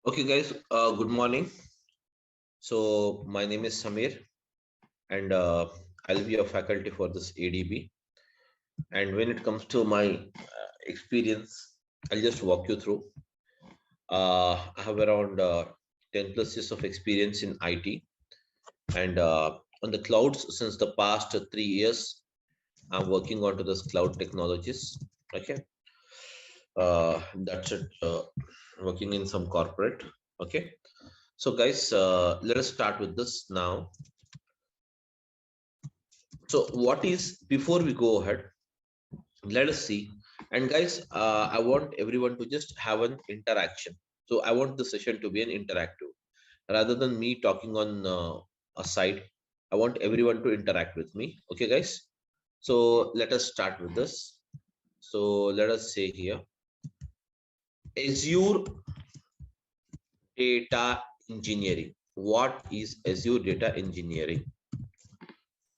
Okay, guys, good morning. So, my name is Samir, and I'll be a faculty for this ADB. And when it comes to my experience, I'll just walk you through. I have around 10 plus years of experience in IT and on the clouds since the past 3 years. I'm working onto this cloud technologies. Okay, that's it. Working in some corporate. Okay, so guys, let us start with this now. So what is, before we go ahead, let us see. And guys, I want everyone to just have an interaction. So I want the session to be an interactive rather than me talking on a side. I want everyone to interact with me. Okay, guys. So let us start with this. So let us say here, Azure Data Engineering. What is Azure Data Engineering?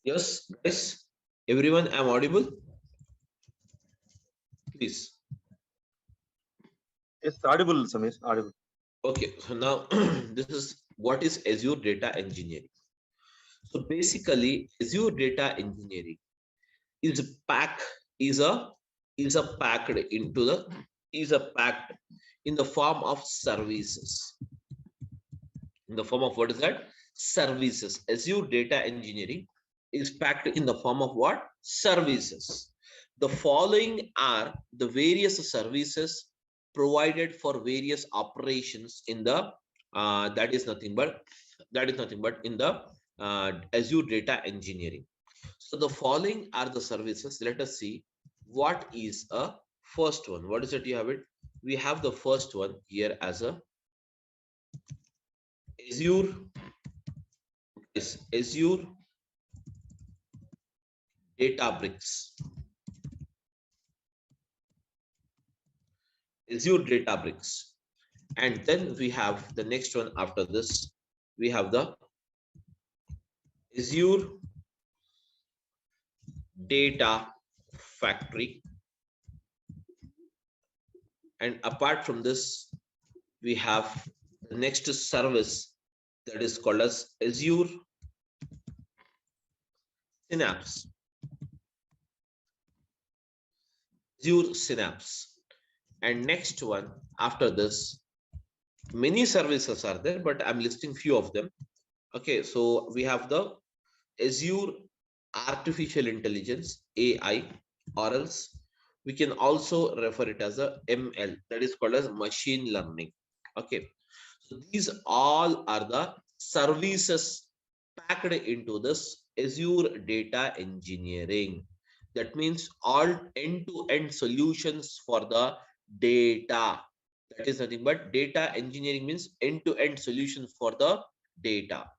Yes, guys, everyone, I'm audible, please. It's audible, Samir. Audible. Okay, so now this is what is Azure Data Engineering. So basically, Azure Data Engineering is packed is a is a packed into the is a packed in the form of services. In the form of what is that? Services. Azure Data Engineering is packed in the form of what? Services. The following are the various services provided for various operations in the that is nothing but in the Azure Data Engineering. So the following are the services. Let us see what is a first one. What is it? You have it. We have the first one here as a Azure is Azure Databricks. Azure Databricks. And then we have the next one after this. We have the Azure Data Factory. And apart from this, we have the next service that is called as Azure Synapse. Azure Synapse. And next one after this, many services are there, but I'm listing few of them. Okay, so we have the Azure Artificial Intelligence, AI, or else we can also refer it as a ML, that is called as machine learning. Okay, so these all are the services packed into this Azure Data Engineering. That means all end-to-end solutions for the data. That is nothing but data engineering means end-to-end solution for the data.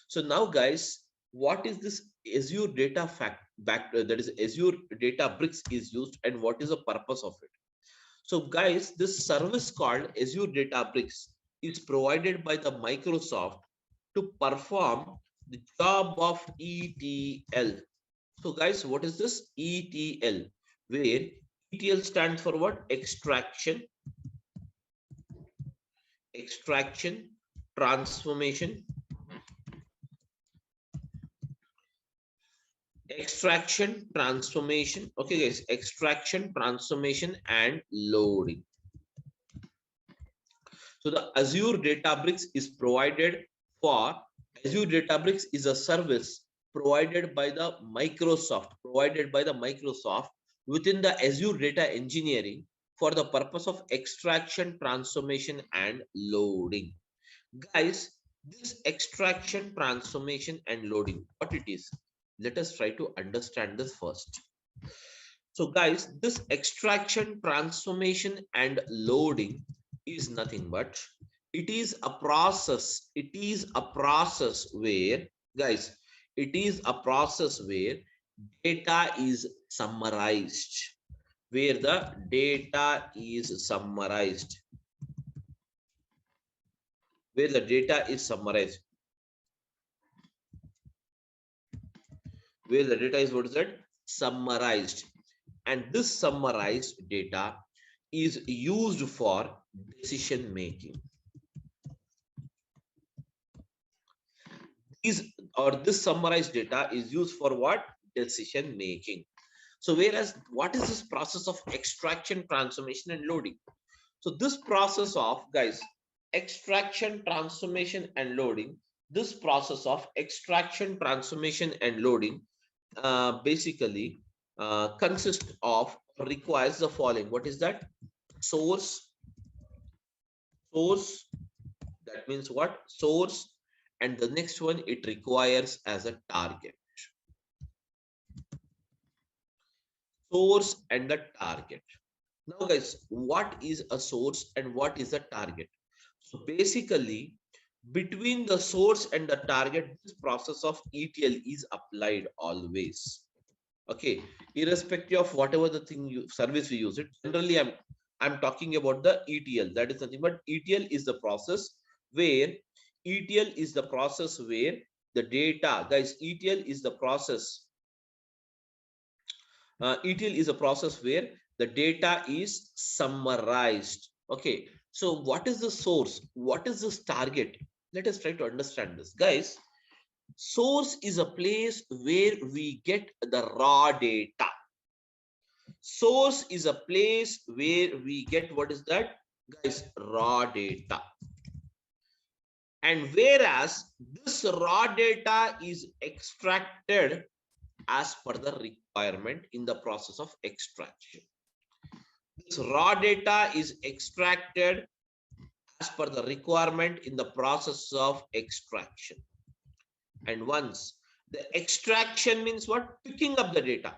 So now, guys, what is this Azure Data that is Azure Databricks is used, and what is the purpose of it? So, guys, this service called Azure Databricks is provided by the Microsoft to perform the job of ETL. So, guys, what is this ETL? Where ETL stands for what? Extraction, transformation, okay, guys, extraction, transformation, and loading. So the Azure Databricks is provided for Azure Databricks is a service provided by the Microsoft within the Azure Data Engineering for the purpose of extraction, transformation, and loading. Guys, this extraction, transformation, and loading, what it is? Let us try to understand this first. So guys, this extraction, transformation, and loading is nothing but it is a process where, guys, it is a process where data is summarized, where the data is summarized, where the data is summarized, where the data is, what is that? Summarized. And this summarized data is used for decision making. these or this summarized data is used for what? Decision making. So whereas what is this process of extraction, transformation, and loading? So this process of, guys, extraction, transformation, and loading, this process of extraction, transformation, and loading basically consists of, requires the following. What is that? Source, that means what? Source, and the next one, it requires as a target. Source and the target. Now guys, what is a source and what is a target? So basically, between the source and the target, this process of ETL is applied always. Okay, irrespective of whatever the thing you service we use it. Generally, I'm talking about the ETL. That is nothing but ETL is the process where the data, guys, ETL is the process. ETL is a process where the data is summarized. Okay, so what is the source? What is this target? Let us try to understand this, guys. Source is a place where we get the raw data. Source is a place where we get, what is that, guys? Raw data. And whereas this raw data is extracted as per the requirement in the process of extraction. This raw data is extracted as per the requirement in the process of extraction. And once the extraction means what? Picking up the data.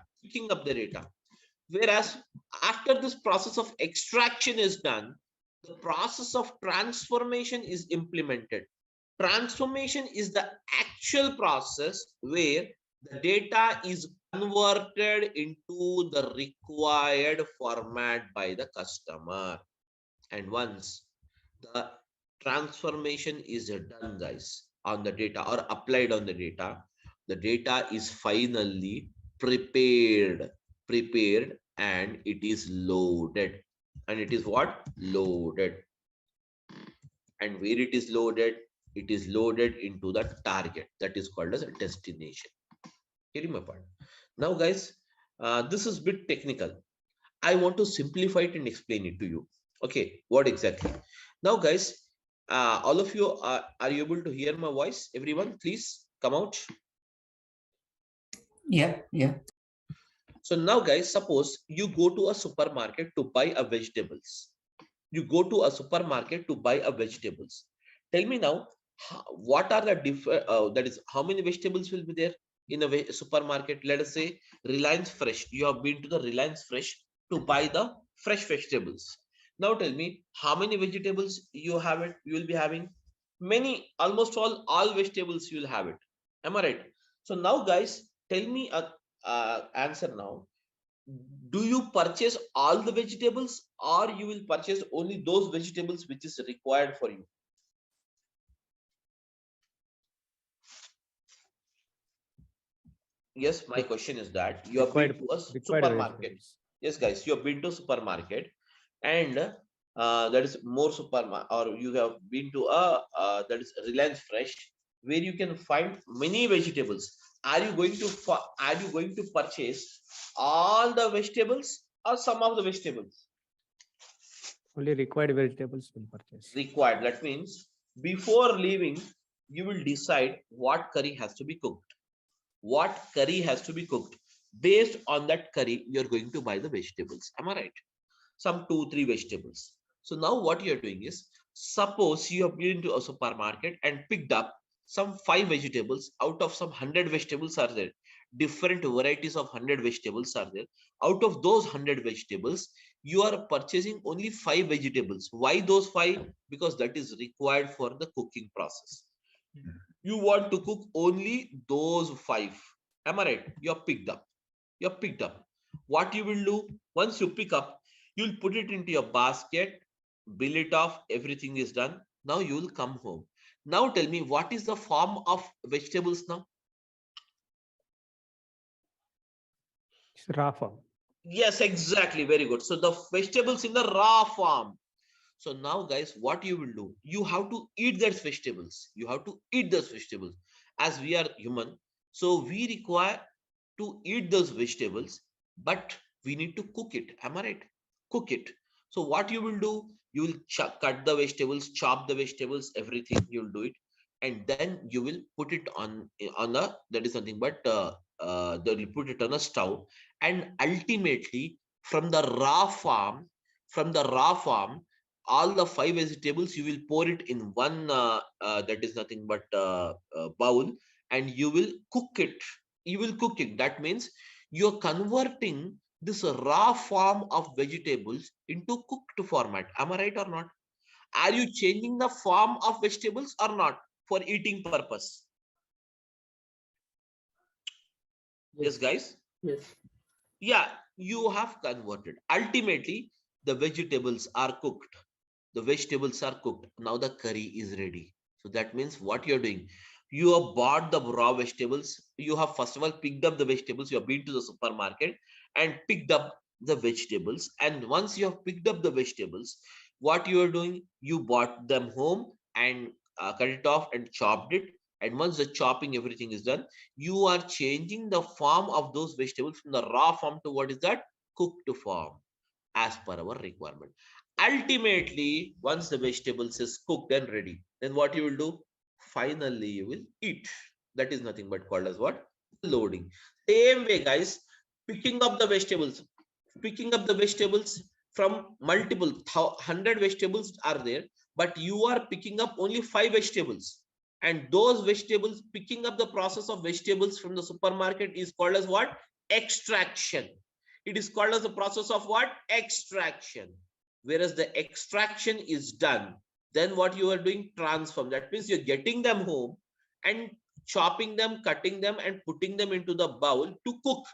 Whereas after this process of extraction is done, the process of transformation is implemented. Transformation is the actual process where the data is converted into the required format by the customer. And once the transformation is done, guys, on the data or applied on the data is finally prepared and it is loaded. And it is what? Loaded. And where it is loaded? It is loaded into the target, that is called as a destination. Getting my point? Now guys, this is a bit technical. I want to simplify it and explain it to you. Okay, what exactly? Now guys, all of you are you able to hear my voice? Everyone, please come out. Yeah. So now guys, suppose you go to a supermarket to buy a vegetables. Tell me now, what are the different, that is, how many vegetables will be there in a supermarket? Let us say Reliance Fresh. You have been to the Reliance Fresh to buy the fresh vegetables. Now tell me, how many vegetables you have it? You will be having many, almost all vegetables you will have it. Am I right? So now guys, tell me a answer now. Do you purchase all the vegetables or you will purchase only those vegetables which is required for you? Yes, my question is that you have been to a supermarket. Yes, guys, you have been to supermarket and that is more supermarket, or you have been to a that is Reliance Fresh, where you can find many vegetables. Are you going to purchase all the vegetables or some of the vegetables? Only required vegetables will purchase. Required. That means before leaving, you will decide what curry has to be cooked. Based on that curry, you're going to buy the vegetables. Am I right? Some 2-3 vegetables. So now what you're doing is, suppose you have been to a supermarket and picked up some 5 vegetables out of some 100 vegetables are there. Different varieties of 100 vegetables are there. Out of those 100 vegetables, you are purchasing only 5 vegetables. Why those 5? Because that is required for the cooking process. You want to cook only those 5. Am I right? You're picked up. What you will do, once you pick up, you'll put it into your basket, bill it off, everything is done. Now you will come home. Now tell me, what is the form of vegetables now? It's raw form. Yes, exactly. Very good. So the vegetables in the raw form. So now guys, what you will do, you have to eat those vegetables. as we are human, so we require to eat those vegetables, but we need to cook it. Am I right? Cook it. So what you will do, you will cut the vegetables, chop the vegetables, everything you will do it, and then you will put it on a, that is nothing but they will put it on a stove, and ultimately from the raw farm, from the raw farm, all the five vegetables you will pour it in one that is nothing but bowl, and you will cook it. You will cook it. That means you're converting this raw form of vegetables into cooked format. Am I right or not? Are you changing the form of vegetables or not for eating purpose? Yes, guys. Yes. Yeah, you have converted. Ultimately, the vegetables are cooked. The vegetables are cooked. Now the curry is ready. So that means what you're doing, you have bought the raw vegetables. You have first of all picked up the vegetables. You have been to the supermarket and picked up the vegetables. And once you have picked up the vegetables, what you are doing, you bought them home and cut it off and chopped it. And once the chopping, everything is done, you are changing the form of those vegetables from the raw form to what is that? Cooked form, as per our requirement. Ultimately, once the vegetables is cooked and ready, then what you will do? Finally, you will eat. That is nothing but called as what? Loading. Same way, guys, picking up the vegetables, picking up the vegetables from multiple 100 vegetables are there, but you are picking up only 5 vegetables. And those vegetables, picking up the process of vegetables from the supermarket is called as what? Extraction. It is called as the process of what? Extraction. Whereas the extraction is done, then what you are doing? Transform. That means you're getting them home and chopping them, cutting them, and putting them into the bowl to cook,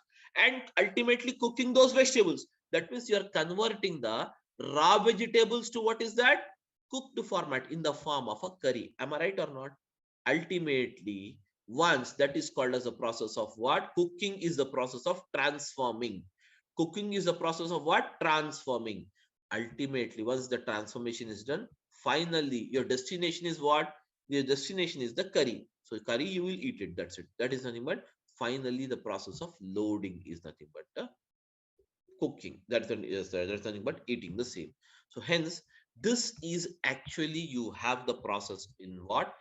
and ultimately cooking those vegetables. That means you're converting the raw vegetables to what is that? Cooked format in the form of a curry. Am I right or not? Ultimately, once that is called as a process of what? Cooking is the process of transforming. Cooking is the process of what? Transforming. Ultimately, once the transformation is done, finally your destination is what? Your destination is the curry. So curry, you will eat it. That's it. That is nothing but finally the process of loading is nothing but the cooking. That's nothing but eating the same. So hence, this is actually you have the process in what?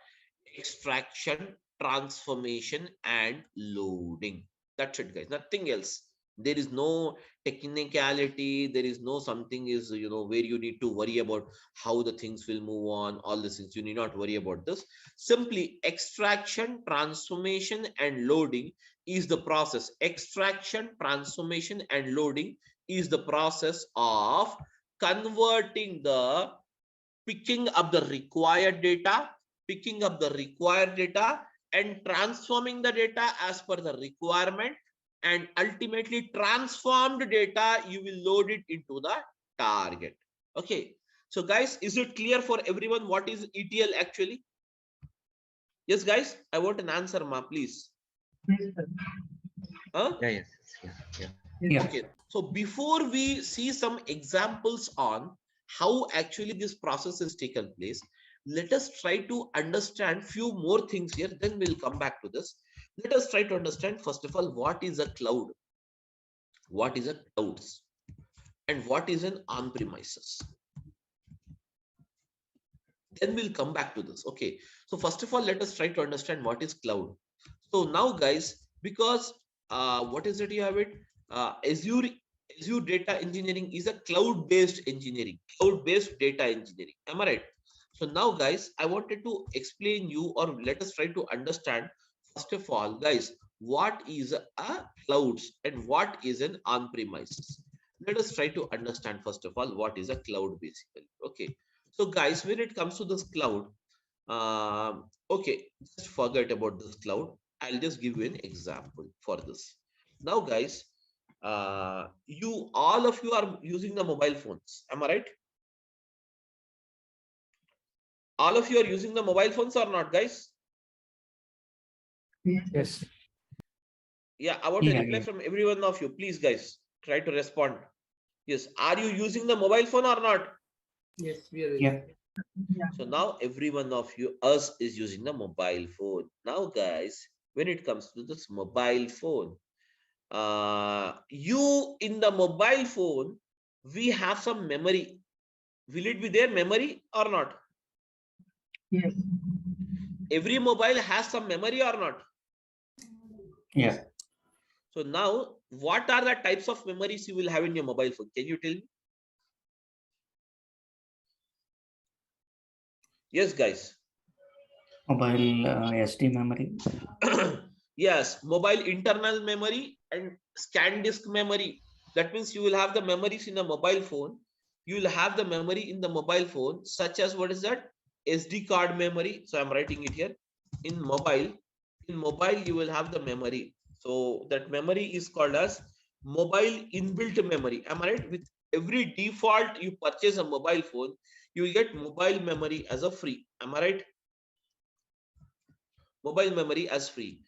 Extraction, transformation, and loading. That's it, guys. Nothing else. There is no technicality. There is no something is, where you need to worry about how the things will move on. All these things, you need not worry about this. Simply extraction, transformation, and loading is the process. Extraction, transformation, and loading is the process of converting the, picking up the required data, picking up the required data and transforming the data as per the requirement, and ultimately transformed data you will load it into the target. Okay, so guys, is it clear for everyone what is ETL actually? Yes, guys, I want an answer, ma, please. Huh? Yeah, yes, yeah. Okay, so before we see some examples on how actually this process is taken place, let us try to understand few more things here, then we'll come back to this. Let us try to understand first of all what is a cloud, what is a clouds, and what is an on-premises. Then we'll come back to this. Okay, so first of all, let us try to understand what is cloud. So now, guys, because what is it you have it? Azure data engineering is a cloud-based engineering, cloud-based data engineering. Am I right? So now, guys, I wanted to explain you, or let us try to understand first of all, guys, what is a clouds and what is an on-premises. Let us try to understand first of all what is a cloud basically. Okay, so guys, when it comes to this cloud, okay, just forget about this cloud. I'll just give you an example for this. Now, guys, you all of you are using the mobile phones. Am I right? All of you are using the mobile phones or not, guys? Yes. Yeah, I want a reply from every one of you. Please, guys, try to respond. Yes, are you using the mobile phone or not? Yes, we are. So now every one of us is using the mobile phone. Now guys, when it comes to this mobile phone, you in the mobile phone, we have some memory. Will it be there memory or not? Yes. Every mobile has some memory or not? Yeah. So now, what are the types of memories you will have in your mobile phone? Can you tell me? Yes, guys. Mobile SD memory. Yes, mobile internal memory and scan disk memory. That means you will have the memories in a mobile phone. You will have the memory in the mobile phone, such as what is that? SD card memory. So I'm writing it here. In mobile, you will have the memory. So that memory is called as mobile inbuilt memory. Am I right? With every default you purchase a mobile phone, you will get mobile memory as a free. Am I right? Mobile memory as free.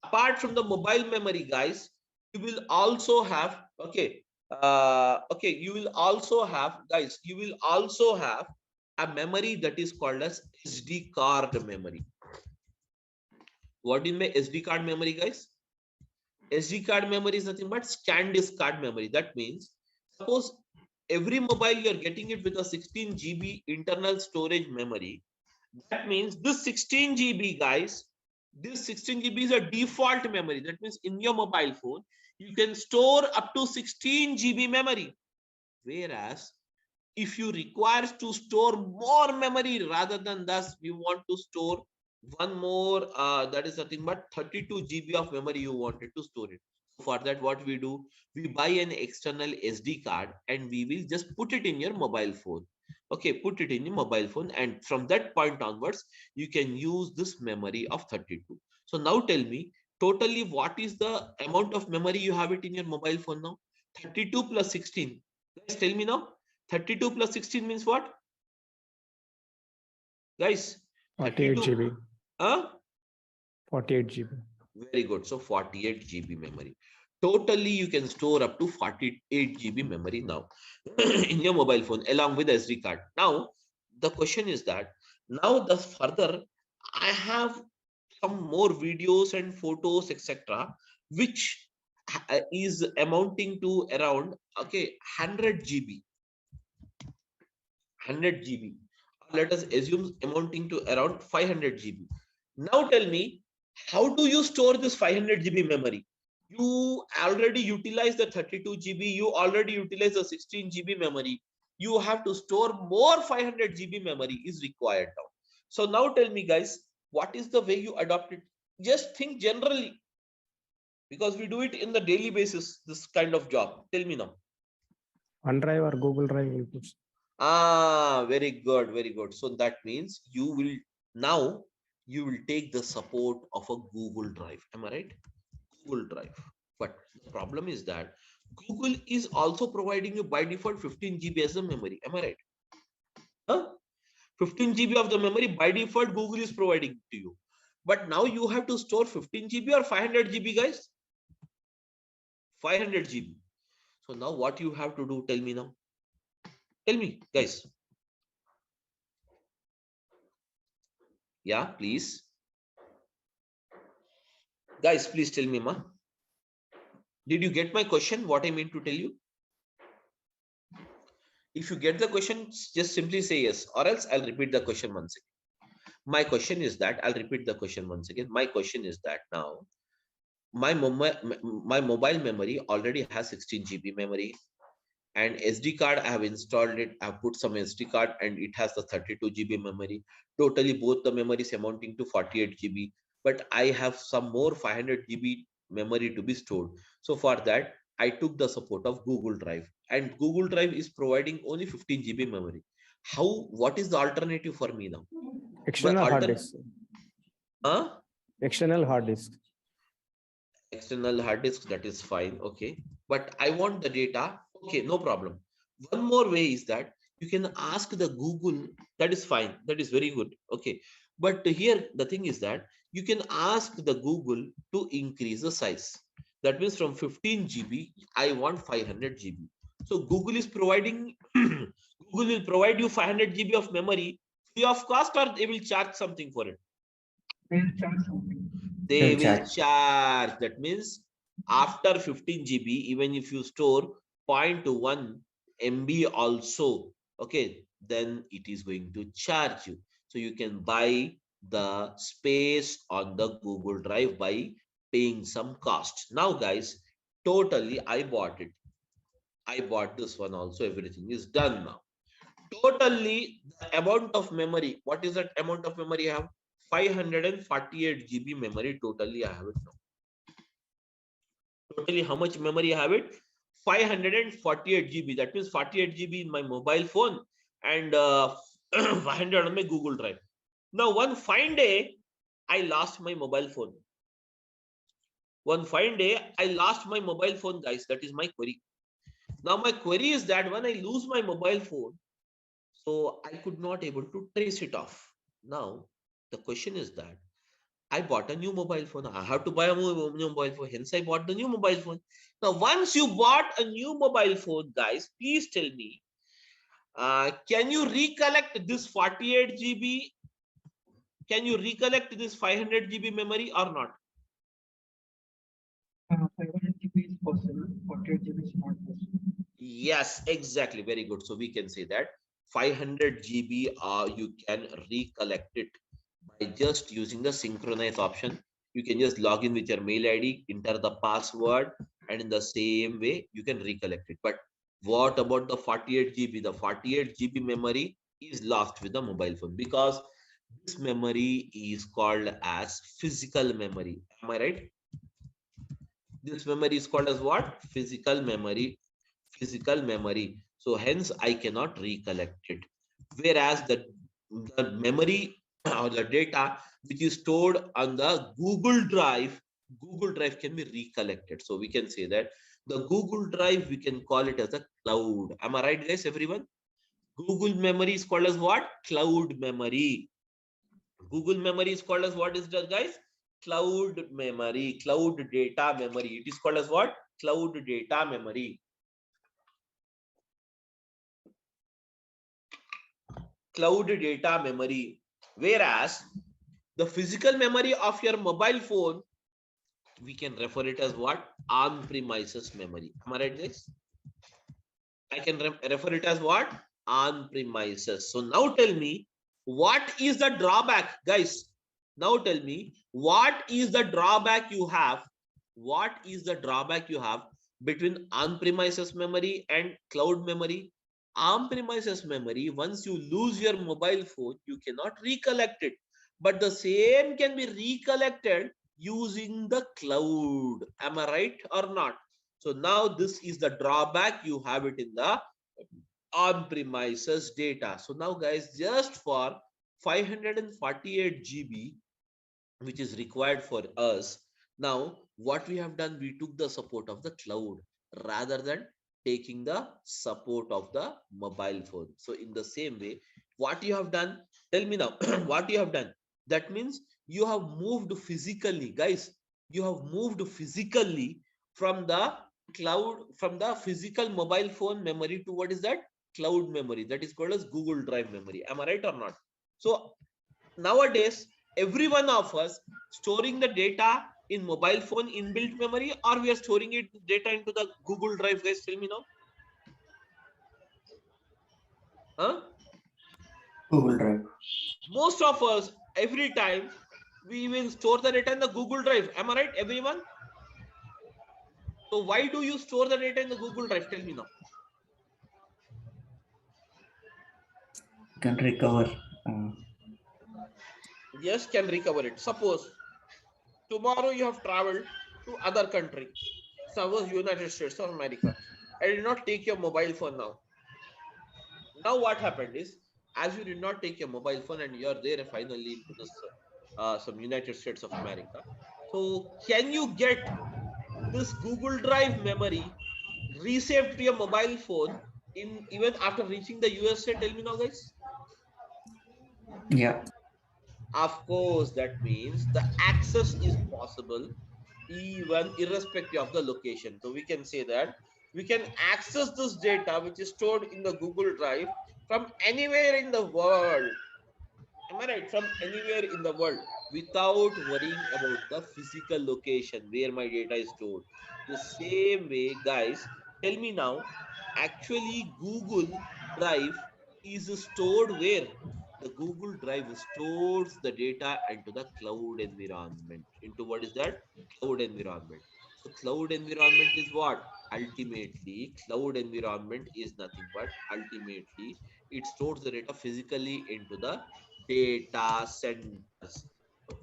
Apart from the mobile memory, guys, you will also have you will also have, guys, you will also have a memory that is called as SD card memory. What do you mean SD card memory, guys? SD card memory is nothing but scan disk card memory. That means, suppose every mobile you are getting it with a 16 GB internal storage memory. That means this 16 GB, guys, this 16 GB is a default memory. That means in your mobile phone, you can store up to 16 GB memory. Whereas if you require to store more memory, rather than thus we want to store one more, that is nothing but 32 GB of memory you wanted to store it. For that, what we do, we buy an external SD card and we will just put it in your mobile phone. Okay, put it in your mobile phone, and from that point onwards you can use this memory of 32. So now tell me, totally what is the amount of memory you have it in your mobile phone now? 32 plus 16. Guys, tell me now. 32 plus 16 means what? Guys, 48 32. GB. 48 GB. Very good. So 48 GB memory. Totally, you can store up to 48 GB memory now in your mobile phone along with SD card. Now, the question is that now the further I have some more videos and photos, etc., which is amounting to around 100 GB. 100 GB. Let us assume amounting to around 500 GB. Now tell me, how do you store this 500 GB memory? You already utilize the 32 GB, you already utilize the 16 GB memory. You have to store more 500 GB memory is required now. So now tell me, guys, what is the way you adopt it? Just think generally, because we do it in the daily basis, this kind of job. Tell me now. OneDrive or Google Drive you put. Very good, very good. So that means you will now you will take the support of a Google Drive. Am I right? Google Drive. But the problem is that Google is also providing you by default 15 GB as a memory. Am I right? Huh? 15 GB of the memory by default Google is providing to you. But now you have to store 15 GB or 500 GB, guys? 500 GB. So now what you have to do, tell me now. Tell me, guys. Yeah, please. Guys, please tell me, ma. Did you get my question? What I mean to tell you? If you get the question, just simply say yes, or else I'll repeat the question once again. My question is that I'll repeat the question once again. My question is that now my mobile memory already has 16 GB memory, and SD card I have installed it. I've put some SD card and it has the 32 GB memory. Totally both the memories amounting to 48 GB, but I have some more 500 GB memory to be stored. So for that, I took the support of Google Drive, and Google Drive is providing only 15 GB memory. What is the alternative for me now? External hard disk. Huh? External hard disk. External hard disk, that is fine. Okay, but I want the data. Okay, no problem. One more way is that you can ask the Google. That is fine, that is very good. Okay, but here the thing is that you can ask the Google to increase the size. That means from 15 GB I want 500 GB. So Google is providing Google will provide you 500 GB of memory. free of cost or they will charge something for it? They'll charge something. They They'll will charge. charge. That means after 15 GB, even if you store 0.1 MB also, okay, then it is going to charge you. So you can buy the space on the Google Drive by paying some cost. Now, guys, totally, I bought it. I bought this one also. Everything is done now. Totally, the amount of memory. What is that amount of memory I have? 548 GB memory. Totally, I have it now. Totally, how much memory I have it? 548 GB. That means 48 GB in my mobile phone and 500 on my Google Drive. Now, one fine day, I lost my mobile phone. One fine day, I lost my mobile phone, guys. That is my query. Now, my query is that when I lose my mobile phone, so I could not able to trace it off. Now, the question is that I bought a new mobile phone. I have to buy a new mobile phone. Hence, I bought the new mobile phone. Now, once you bought a new mobile phone, guys, please tell me, can you recollect this 48 GB? Can you recollect this 500 GB memory or not? 500 GB is possible. 48 GB is not possible. Yes, exactly. Very good. So we can say that 500 GB, you can recollect it by just using the synchronize option. You can just log in with your mail ID, enter the password, and in the same way, you can recollect it. But what about the 48 GB? The 48 GB memory is lost with the mobile phone because this memory is called as physical memory. Am I right? This memory is called as what? Physical memory. Physical memory. So hence I cannot recollect it. Whereas the memory or the data which is stored on the Google Drive can be recollected. So we can say that the Google Drive, we can call it as a cloud. Am I right, guys? Everyone? Google memory is called as what? Cloud memory. Google memory is called as what is that, guys? Cloud memory, cloud data memory. It is called as what? Cloud data memory. Cloud data memory. Whereas the physical memory of your mobile phone, we can refer it as what? On-premises memory. Am I right, guys? I can refer it as what? On-premises. So now tell me, what is the drawback, guys? Now tell me, what is the drawback you have? What is the drawback you have between on-premises memory and cloud memory? On-premises memory, once you lose your mobile phone, you cannot recollect it. But the same can be recollected using the cloud. Am I right or not? So now this is the drawback. You have it in the on-premises data. So now, guys, just for 548 GB, which is required for us, now what we have done, we took the support of the cloud rather than taking the support of the mobile phone. So in the same way, what you have done, tell me now, what you have done? That means you have moved physically, guys. You have moved physically from the cloud, from the physical mobile phone memory to what is that? Cloud memory. That is called as Google Drive memory. Am I right or not? So nowadays, every one of us storing the data in mobile phone inbuilt memory, or we are storing it data into the Google Drive, guys? Tell me now. Huh? Google Drive. Most of us, every time, we will store the data in the Google Drive. Am I right, everyone? So why do you store the data in the Google Drive? Tell me now. You can recover. Yes, can recover it. Suppose tomorrow you have traveled to other country, suppose United States of America, and did not take your mobile phone now. Now what happened is, as you did not take your mobile phone and you are there finally into this some United States of America. So can you get this Google Drive memory resaved to your mobile phone in even after reaching the USA? Tell me now, guys. Yeah. Of course, that means the access is possible even irrespective of the location. So we can say that we can access this data which is stored in the Google Drive from anywhere in the world. Am I right? From anywhere in the world without worrying about the physical location where my data is stored. The same way, guys, tell me now, actually Google Drive is stored where? The Google Drive stores the data into the cloud environment. Into what is that? Cloud environment. So cloud environment is what? Ultimately, cloud environment is nothing but ultimately it stores the data physically into the data centers.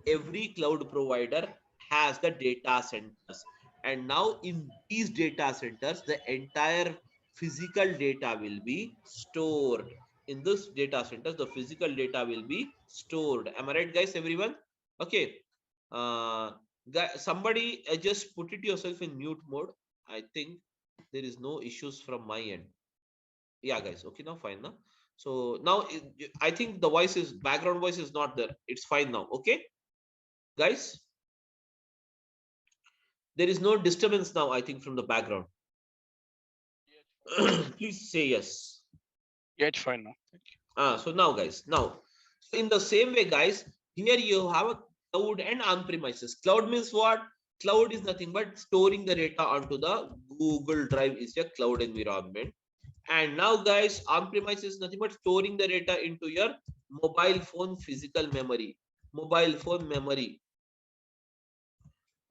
Every cloud provider has the data centers, and now in these data centers the entire physical data will be stored. In this data centers the physical data will be stored. Am I right, guys? Everyone? Okay. uh Somebody just put it yourself in mute mode. I think there is no issues from my end. Yeah, guys. Okay, now fine now. So now I think the voice is background voice is not there. It's fine now. Okay, guys. There is no disturbance now, I think, from the background. Please say yes. Yeah, it's fine now. So now, guys, now, so in the same way, guys, here you have a cloud and on-premises. Cloud means what? Cloud is nothing but storing the data onto the Google Drive is your cloud environment. And now, guys, on-premises is nothing but storing the data into your mobile phone physical memory. Mobile phone memory.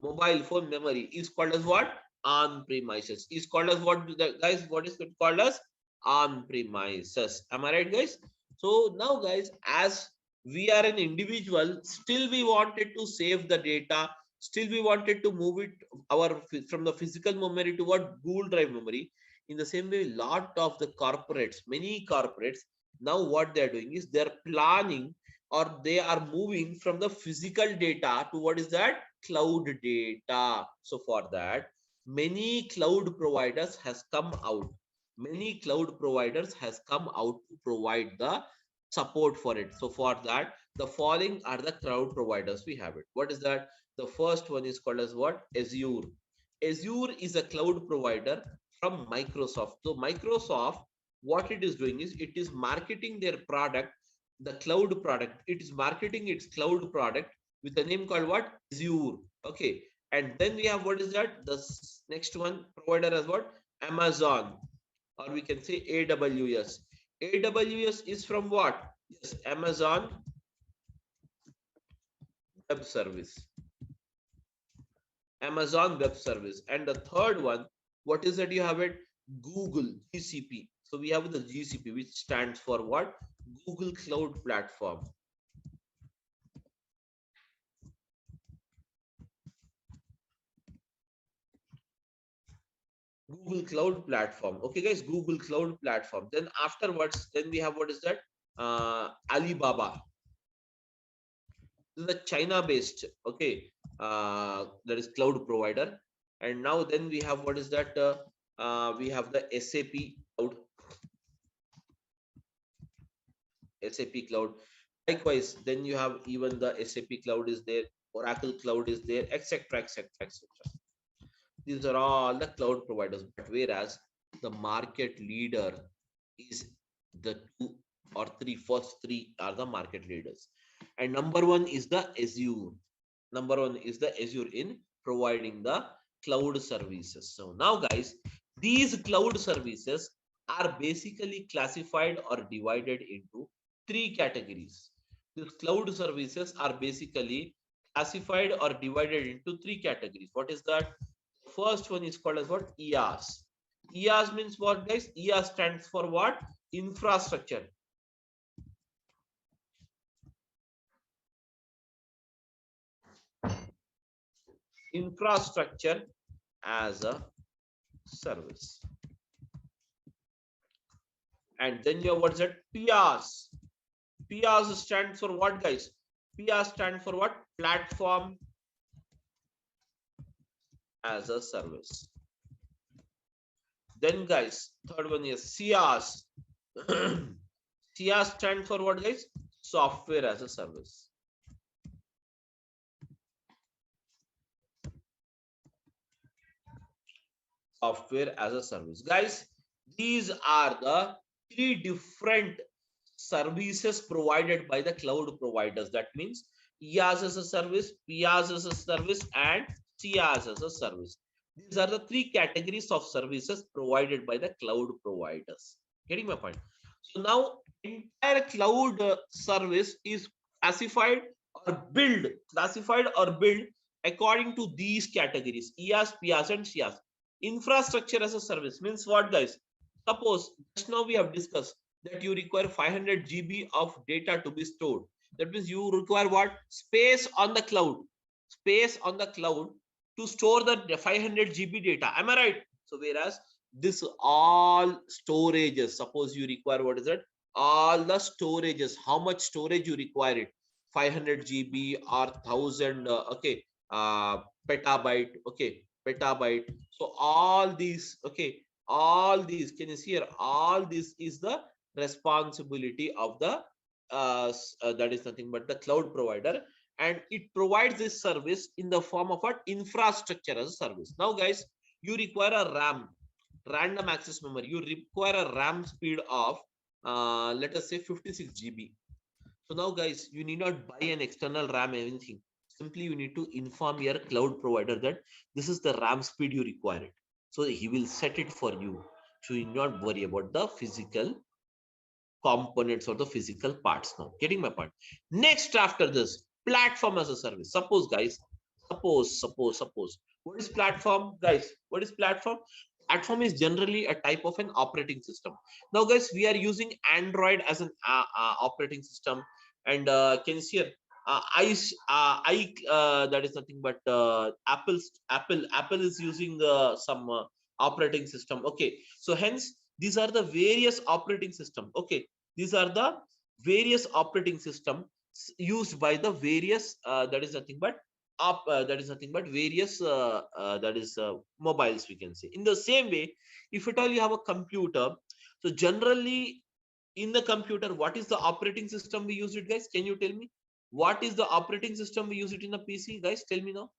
Mobile phone memory is called as what? On premises. Is called as what, guys? What is it called as? On premises. Am I right, guys? So now, guys, as we are an individual, still we wanted to save the data. Still we wanted to move it our from the physical memory to what? Google Drive memory. In the same way, lot of the corporates, many corporates, now what they are doing is they are planning or they are moving from the physical data to what is that? Cloud data. So for that, many cloud providers has come out. Many cloud providers has come out to provide the support for it. So for that, the following are the cloud providers we have it. What is that? The first one is called as what? Azure. Azure is a cloud provider from Microsoft. So Microsoft, what it is doing is it is marketing their product, the cloud product. It is marketing its cloud product with a name called what? Azure. Okay. And then we have what is that? The next one provider as what? Amazon, or we can say AWS. AWS is from what? Yes, Amazon Web Service. Amazon Web Service. And the third one, what is that you have it? Google GCP. So we have the GCP, which stands for what? Google Cloud Platform. Google Cloud Platform. Okay, guys, Google Cloud Platform. Then afterwards, then we have what is that? Alibaba. This is the China-based. Okay, that is cloud provider. And now then we have what is that? We have the SAP Cloud. SAP Cloud. Likewise, then you have even the SAP Cloud is there, Oracle Cloud is there, etc., etc., etc. These are all the cloud providers. But whereas the market leader is the two or three, first three are the market leaders. And number one is the Azure. Number one is the Azure in providing the cloud services. So now, guys, these cloud services are basically classified or divided into three categories. These cloud services are basically classified or divided into three categories. What is that? First one is called as what? EAS. EAS means what, guys? EAS stands for what? Infrastructure. Infrastructure as a service. And then you have what's that? PaaS. PaaS stands for what, guys? PaaS stands for what? Platform as a service. Then, guys, third one is CaaS. CaaS stands for what, guys? Software as a service. Software as a service. Guys, these are the three different services provided by the cloud providers. That means IaaS as a service, PaaS as a service, and CaaS as a service. These are the three categories of services provided by the cloud providers. Getting my point? So now entire cloud service is classified or built according to these categories: IaaS, PaaS, and CaaS. Infrastructure as a service means what, guys? Suppose just now we have discussed that you require 500 GB of data to be stored. That means you require what? Space on the cloud. Space on the cloud to store the 500 GB data. Am I right? So whereas this all storages, suppose you require, what is it? All the storages, how much storage you require it? 500 GB or 1000 petabyte, okay, petabyte. So all these, okay, all these, can you see here? All this is the responsibility of the that is nothing but the cloud provider, and it provides this service in the form of what? Infrastructure as a service. Now guys, you require a RAM, random access memory. You require a RAM speed of let us say 56 GB. So now guys, you need not buy an external RAM, anything. Simply you need to inform your cloud provider that this is the RAM speed you require it. So he will set it for you. So you need not worry about the physical components or the physical parts now. Getting my point? Next, after this, platform as a service. Suppose guys, suppose. What is platform, guys? What is platform? Platform is generally a type of an operating system. Now guys, we are using Android as an operating system, and can you see here? That is nothing but Apple is using some operating system. Okay, so hence these are the various operating system. Okay, these are the various operating system used by the various that is nothing but various mobiles, we can say. In the same way, if at all you have a computer, so generally in the computer, what is the operating system we use it, guys? Can you tell me what is the operating system we use it in a PC, guys? Tell me now.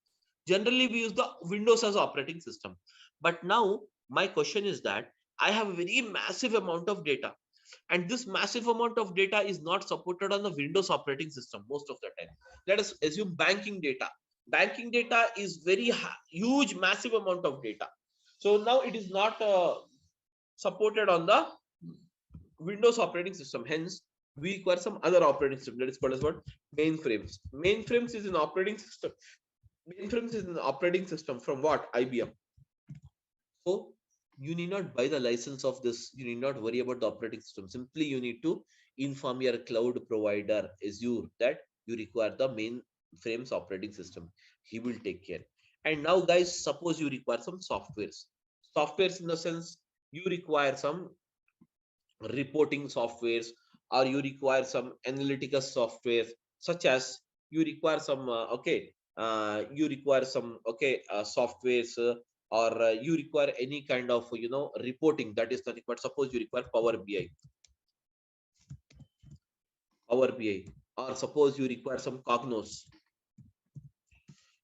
Generally we use the Windows as operating system. But now my question is that I have a very massive amount of data, and this massive amount of data is not supported on the Windows operating system most of the time. Let us assume banking data. Banking data is very huge, massive amount of data. So now it is not supported on the Windows operating system. Hence, we require some other operating system that is called as what? Mainframes. Mainframes is an operating system. Mainframes is an operating system from what? IBM. So you need not buy the license of this. You need not worry about the operating system. Simply you need to inform your cloud provider Azure that you require the mainframes operating system. He will take care. And now guys, suppose you require some softwares. Softwares in the sense you require some reporting softwares, or you require some analytical software, such as you require some softwares, or you require any kind of reporting. That is nothing but, suppose you require Power BI, or suppose you require some Cognos.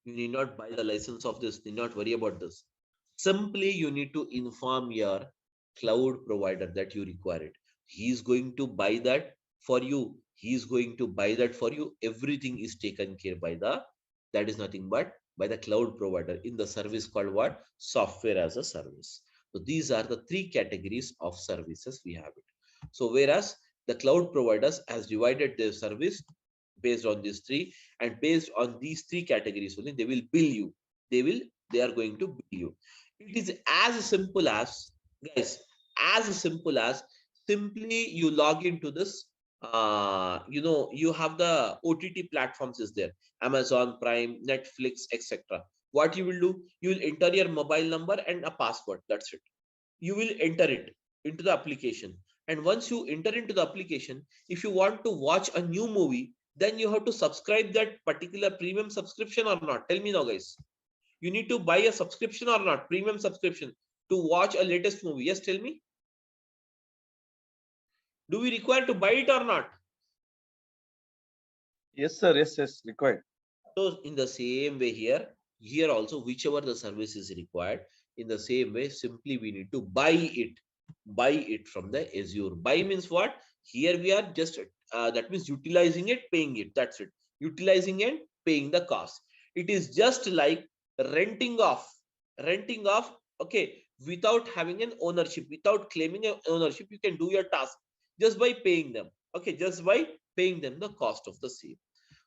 You need not buy the license of this, need not worry about this. Simply you need to inform your cloud provider that you require it. He is going to buy that for you. Everything is taken care by the, that is nothing but by the cloud provider in the service called what? Software as a service. So these are the three categories of services we have it. So whereas the cloud providers has divided their service based on these three, and based on these three categories only they will bill you. They are going to bill you. It is as simple as, guys, as simple as simply you log into this. You have the OTT platforms is there, Amazon Prime, Netflix, etc. What you will do, you will enter your mobile number and a password. That's it. You will enter it into the application, and once you enter into the application, if you want to watch a new movie, then you have to subscribe that particular premium subscription or not. Tell me now, guys. You need to buy a subscription or not, premium subscription, to watch a latest movie. Yes, tell me. Do we require to buy it or not? Yes, sir. Yes, required. So in the same way here also, whichever the service is required, in the same way, simply we need to buy it from the Azure. Buy means what? Here we are just that means utilizing it, paying it. That's it. Utilizing and paying the cost. It is just like renting off, renting off. Okay, without having an ownership, without claiming an ownership, you can do your task just by paying them. Okay, just by paying them the cost of the same.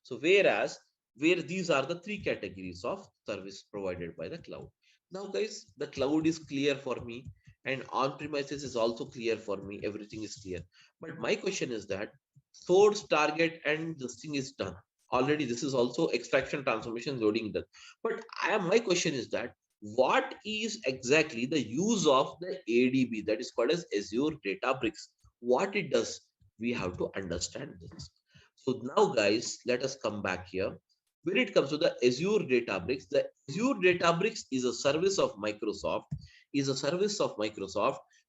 So whereas where these are the three categories of service provided by the cloud. Now guys, the cloud is clear for me and on premises is also clear for me. Everything is clear. But my question is that source, target, and this thing is done. Already this is also extraction, transformation, loading done. But my question is that what is exactly the use of the ADB that is called as Azure Databricks? What it does? We have to understand this. So now guys, let us come back here. When it comes to the Azure Databricks is a service of Microsoft,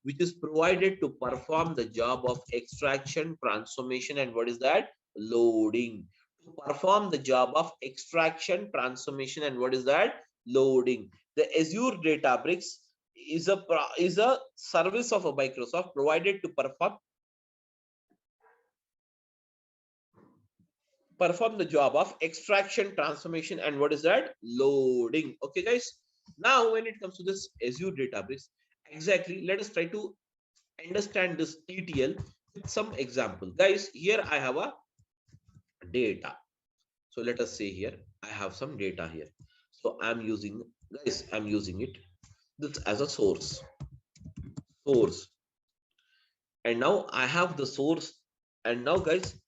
which is provided to perform the job of extraction, transformation, and what is that? Loading. To perform the job of extraction, transformation, and what is that? Loading. The Azure Databricks is a service of a Microsoft provided to perform the job of extraction, transformation, and what is that? Loading. Okay, guys. Now, when it comes to this Azure Databricks, exactly, let us try to understand this ETL with some example. Guys, here I have a data. So let us say here, I have some data here. So I'm using, guys, I'm using it this as a source. And now I have the source. And now, guys,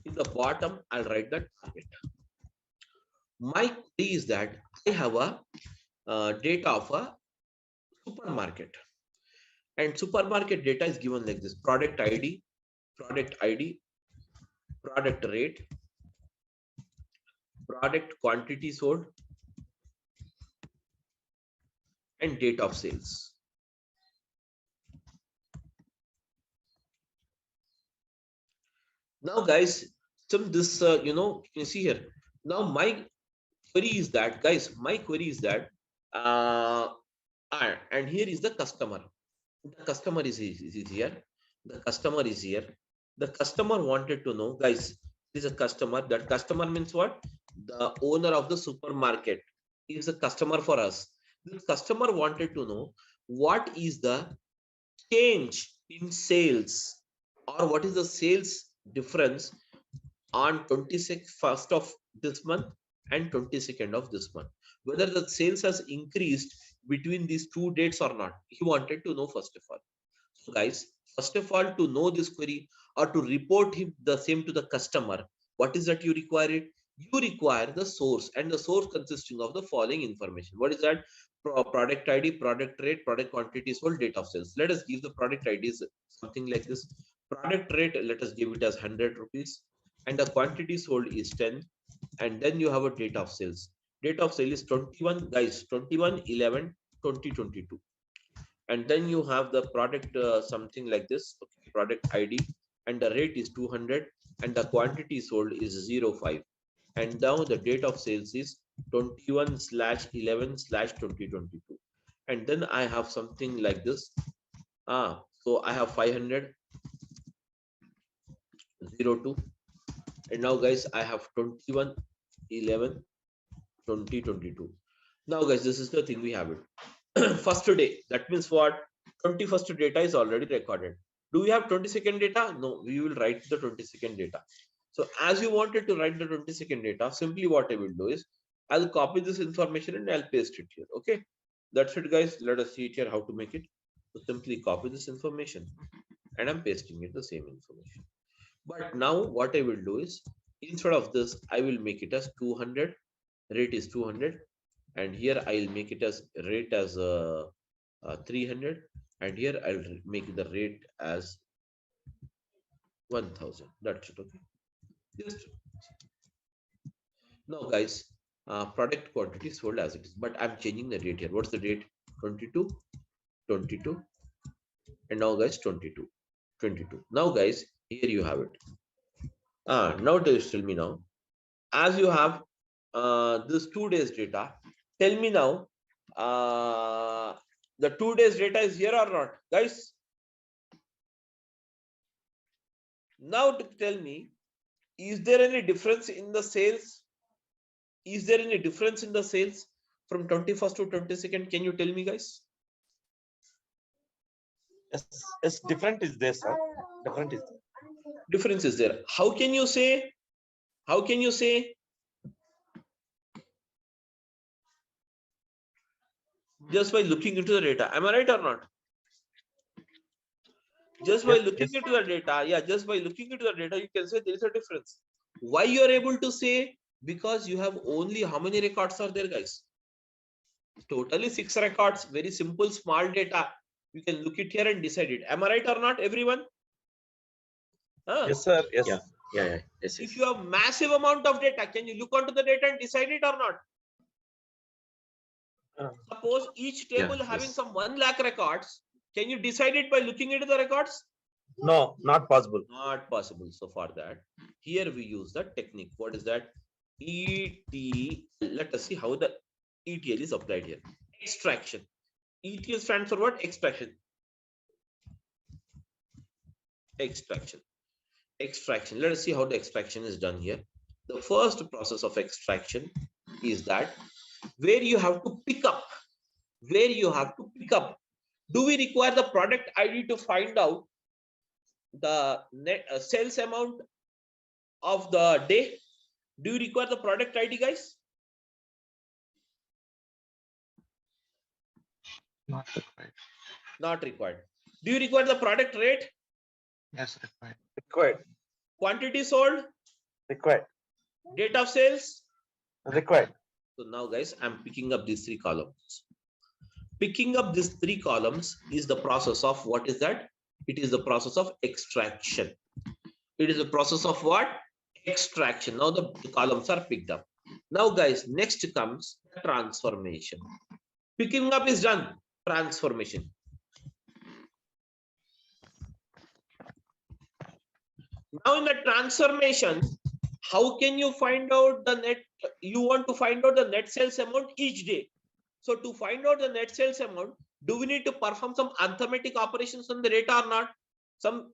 in the bottom, I'll write the target. My query is that I have a data of a supermarket, and supermarket data is given like this: product ID, product rate, product quantity sold, and date of sales. Now guys, some this you can see here. Now my query is that, guys, uh, and here is the customer. The customer is here. The customer is here. The customer wanted to know, guys, this is a customer. That customer means what? The owner of the supermarket is a customer for us. The customer wanted to know what is the change in sales, or what is the sales difference on 21st of this month and 22nd of this month, whether the sales has increased between these two dates or not. He wanted to know first of all. So guys, first of all, to know this query or to report him the same to the customer, what is that you require it? You require the source, and the source consisting of the following information. What is that? Product ID, product rate, product quantity sold, date of sales. Let us give the product IDs something like this. Product rate, let us give it as 100 rupees, and the quantity sold is 10, and then you have a date of sales. Date of sale is 21, guys, 21/11/2022. And then you have the product something like this, okay, product ID, and the rate is 200, and the quantity sold is 05, and now the date of sales is 21/11/2022. And then I have something like this. So I have 500/02, and now guys I have 21/11/2022. Now guys, this is the thing we have it. First day, that means what? 21st data is already recorded. Do we have 22nd data? No, we will write the 22nd data. So as you wanted to write the 22nd data, simply what I will do is I'll copy this information and I'll paste it here. Okay, that's it guys. Let us see it here how to make it. So simply copy this information and I'm pasting it the same information. But now what I will do is, instead of this, I will make it as 200, rate is 200, and here I'll make it as rate as 300, and here I'll make the rate as 1000. That's it. Okay, just now guys, product quantity sold as it is, but I'm changing the date here. What's the date? 22, 22, and now guys 22, 22. Now guys, here you have it. Now tell me now, as you have this 2 days data, tell me now, the 2 days data is here or not, guys? Now to tell me, is there any difference in the sales? Is there any difference in the sales from 21st to 22nd? Can you tell me, guys? Yes, different is there, sir. Different is there. Difference is there. How can you say? How can you say? Just by looking into the data. Am I right or not? Just by Yes, looking yes. into the data, yeah, just by looking into the data, you can say there is a difference. Why you are able to say? Because you have only how many records are there, guys? Totally 6 records. Very simple, small data. You can look it here and decide it. Am I right or not, everyone? Huh? Yes, sir. Yes. Yeah. Yes. If you have massive amount of data, can you look onto the data and decide it or not? Suppose each table having yes. some 1 lakh records. Can you decide it by looking into the records? No, not possible. Not possible. So for that, here we use the technique. What is that? ETL. Let us see how the ETL is applied here. Extraction. ETL stands for what? Extraction. Extraction. Extraction. Let us see how the extraction is done here. The first process of extraction is that where you have to pick up. Where you have to pick up. Do we require the product ID to find out the net sales amount of the day? Do you require the product ID, guys? Not required. Not required. Do you require the product rate? Yes, required. Required. Quantity sold? Required. Date of sales? Required. So now, guys, I'm picking up these 3 columns. Picking up these 3 columns is the process of what is that? It is the process of extraction. It is the process of what? Extraction. Now the columns are picked up. Now, guys, next comes transformation. Picking up is done. Transformation. Now in the transformation, how can you find out the net? You want to find out the net sales amount each day. So to find out the net sales amount, do we need to perform some arithmetic operations on the data or not?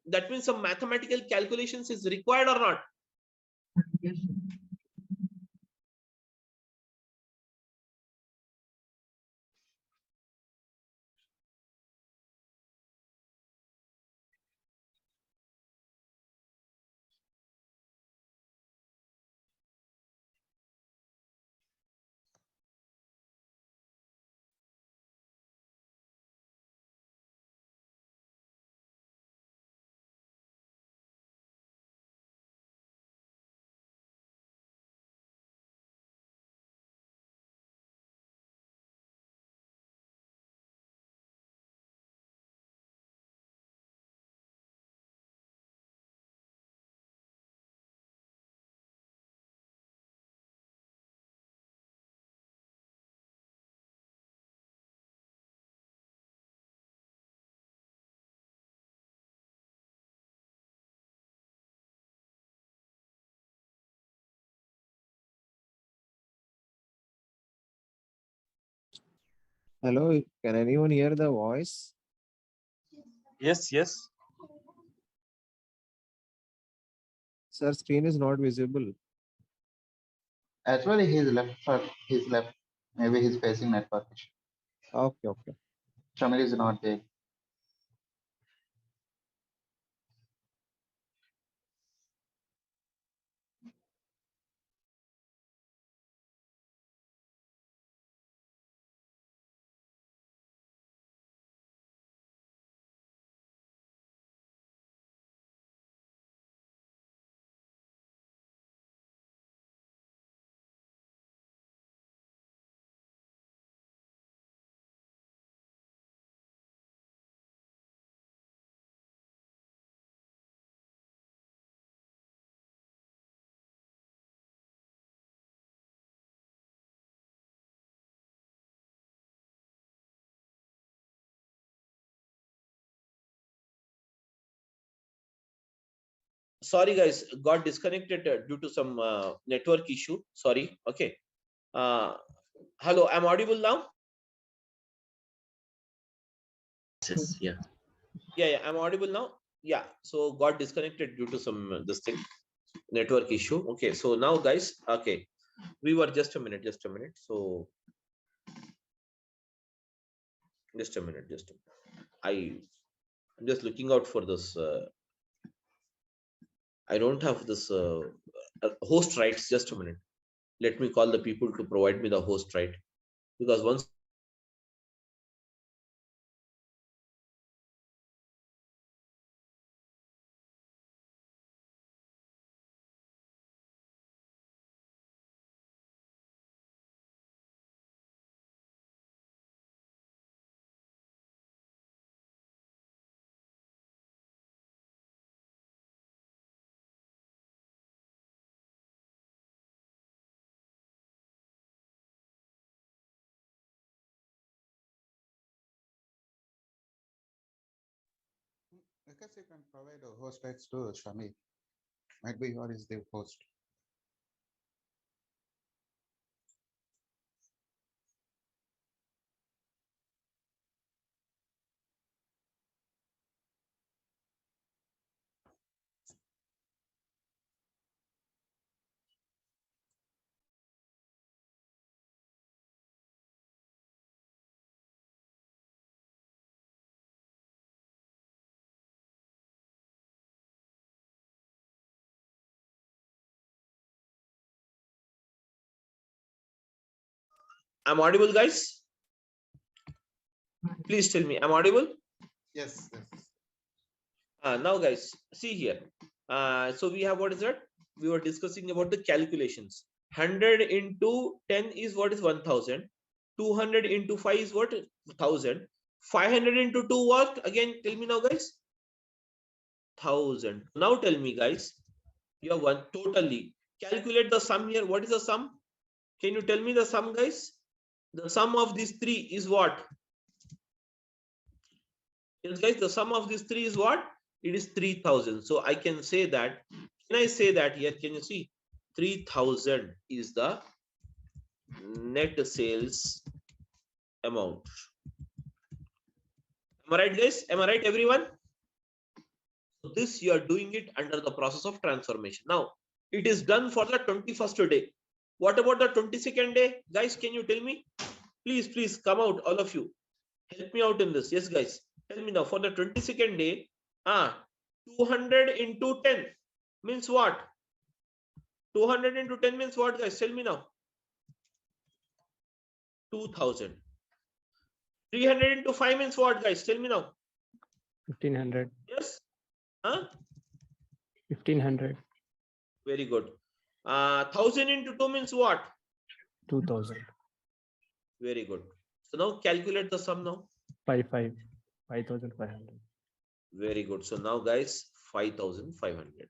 That means some mathematical calculations is required or not? Yes, sir. Hello, can anyone hear the voice? Yes, yes. Sir, screen is not visible. Actually, he's left. He's left. Maybe he's facing network issue. Okay. Shamir is not there. Sorry, guys, got disconnected due to some network issue. Sorry. Okay. Hello, I'm audible now? Yes. Yeah. Yeah, I'm audible now. Yeah, so got disconnected due to some this thing, network issue. Okay, so now guys, okay, we were just a minute, so just a minute, I'm just looking out for this. I don't have this host rights. Just a minute. Let me call the people to provide me the host right, because once Because you can provide a host rights to Shami. Might be what is the host. I'm audible, guys. Please tell me, I'm audible. Yes, yes. Now, guys, see here. So we have what is that? We were discussing about the calculations. 100 into 10 is what is 1000. 200 into 5 is what? 1000. 500 into 2 what? Again, tell me now, guys. 1000. Now tell me, guys. You have one totally. Calculate the sum here. What is the sum? Can you tell me the sum, guys? The sum of these three is what? Yes, guys, the sum of these three is what? It is 3000. So I can say that. Can I say that here? Can you see? 3000 is the net sales amount. Am I right, guys? Am I right, everyone? So this you are doing it under the process of transformation. Now, it is done for the 21st day. What about the 22nd day? Guys, can you tell me? Please come out, all of you. Help me out in this. Yes, guys. Tell me now, for the 22nd day, 200 into 10 means what? 200 into 10 means what, guys? Tell me now. 2000. 300 into 5 means what, guys? Tell me now. 1500. Yes? Huh? 1500. Very good. 1000 into 2 means what? 2000. Very good. So now calculate the sum now. 5500. Very good. So now, guys, 5500.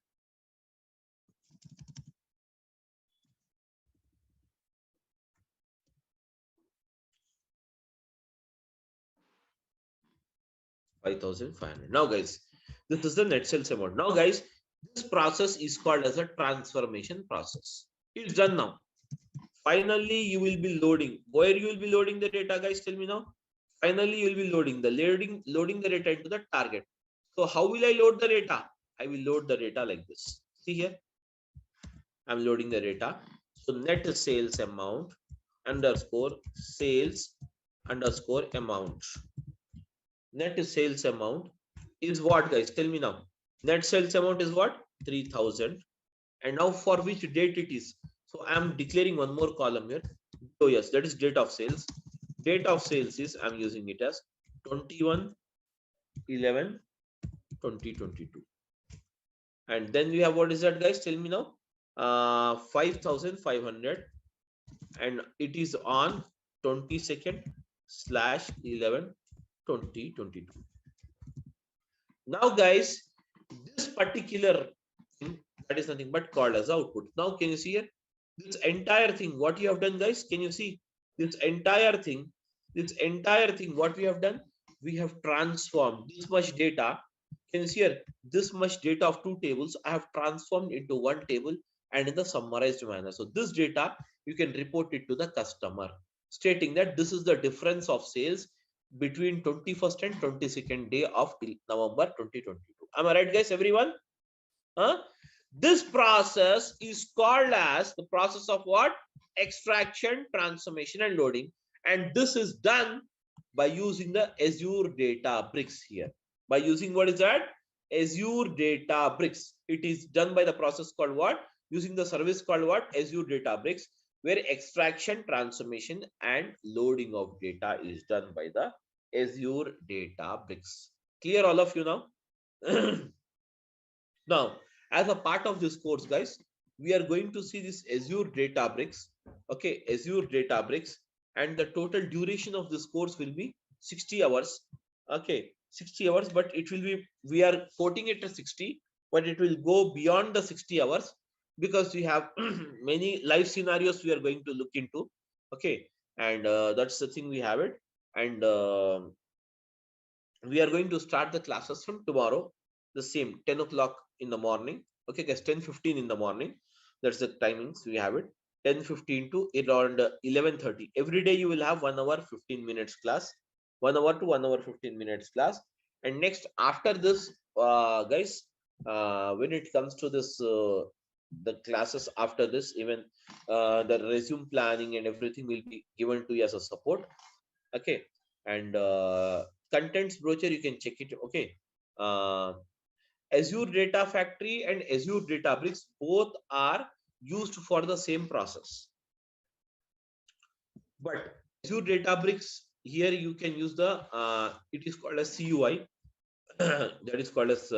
$5,500. Now, guys, this is the net sales amount. Now, guys, this process is called as a transformation process. It's done now. Finally, you will be loading. Where you will be loading the data, guys? Tell me now. Finally, you will be loading the data into the target. So how will I load the data? I will load the data like this. See here. I'm loading the data. So net sales amount underscore sales underscore amount. Net sales amount is what, guys? Tell me now. Net sales amount is what? 3000. And now for which date it is? So I'm declaring one more column here. Oh yes, that is date of sales. Date of sales is, I'm using it as 21/11/2022. And then we have, what is that, guys? Tell me now. 5500, and it is on 22nd/11/2022. Now, guys, this particular thing, that is nothing but called as output. Now, can you see here? This entire thing, what you have done, guys? Can you see this entire thing? What we have done? We have transformed this much data. Can you see here? This much data of two tables I have transformed into one table and in the summarized manner. So this data you can report it to the customer, stating that this is the difference of sales between 21st and 22nd day of November 2022. Am I right, guys? Everyone? This process is called as the process of what? Extraction, transformation, and loading. And this is done by using the Azure Databricks here. By using what is that? Azure Databricks. It is done by the process called what? Using the service called what? Azure Databricks, where extraction, transformation, and loading of data is done by the Azure Databricks. Clear, all of you now? Now, as a part of this course, guys, we are going to see this Azure Databricks. Okay, Azure Databricks, and the total duration of this course will be 60 hours. Okay, 60 hours, but it will be, we are quoting it as 60, but it will go beyond the 60 hours because we have many live scenarios we are going to look into. Okay, and that's the thing, we have it. And we are going to start the classes from tomorrow, the same 10 o'clock in the morning. Okay, guys, 10:15 in the morning. That's the timings we have it. 10:15 to around 11:30. Every day you will have 1 hour 15 minutes class, 1 hour to 1 hour 15 minutes class. And next, after this, guys, when it comes to this, the classes after this, even the resume planning and everything will be given to you as a support. Okay, and contents brochure, you can check it. Okay, Azure Data Factory and Azure Databricks both are used for the same process, but Azure Databricks, here you can use the it is called as CUI that is called as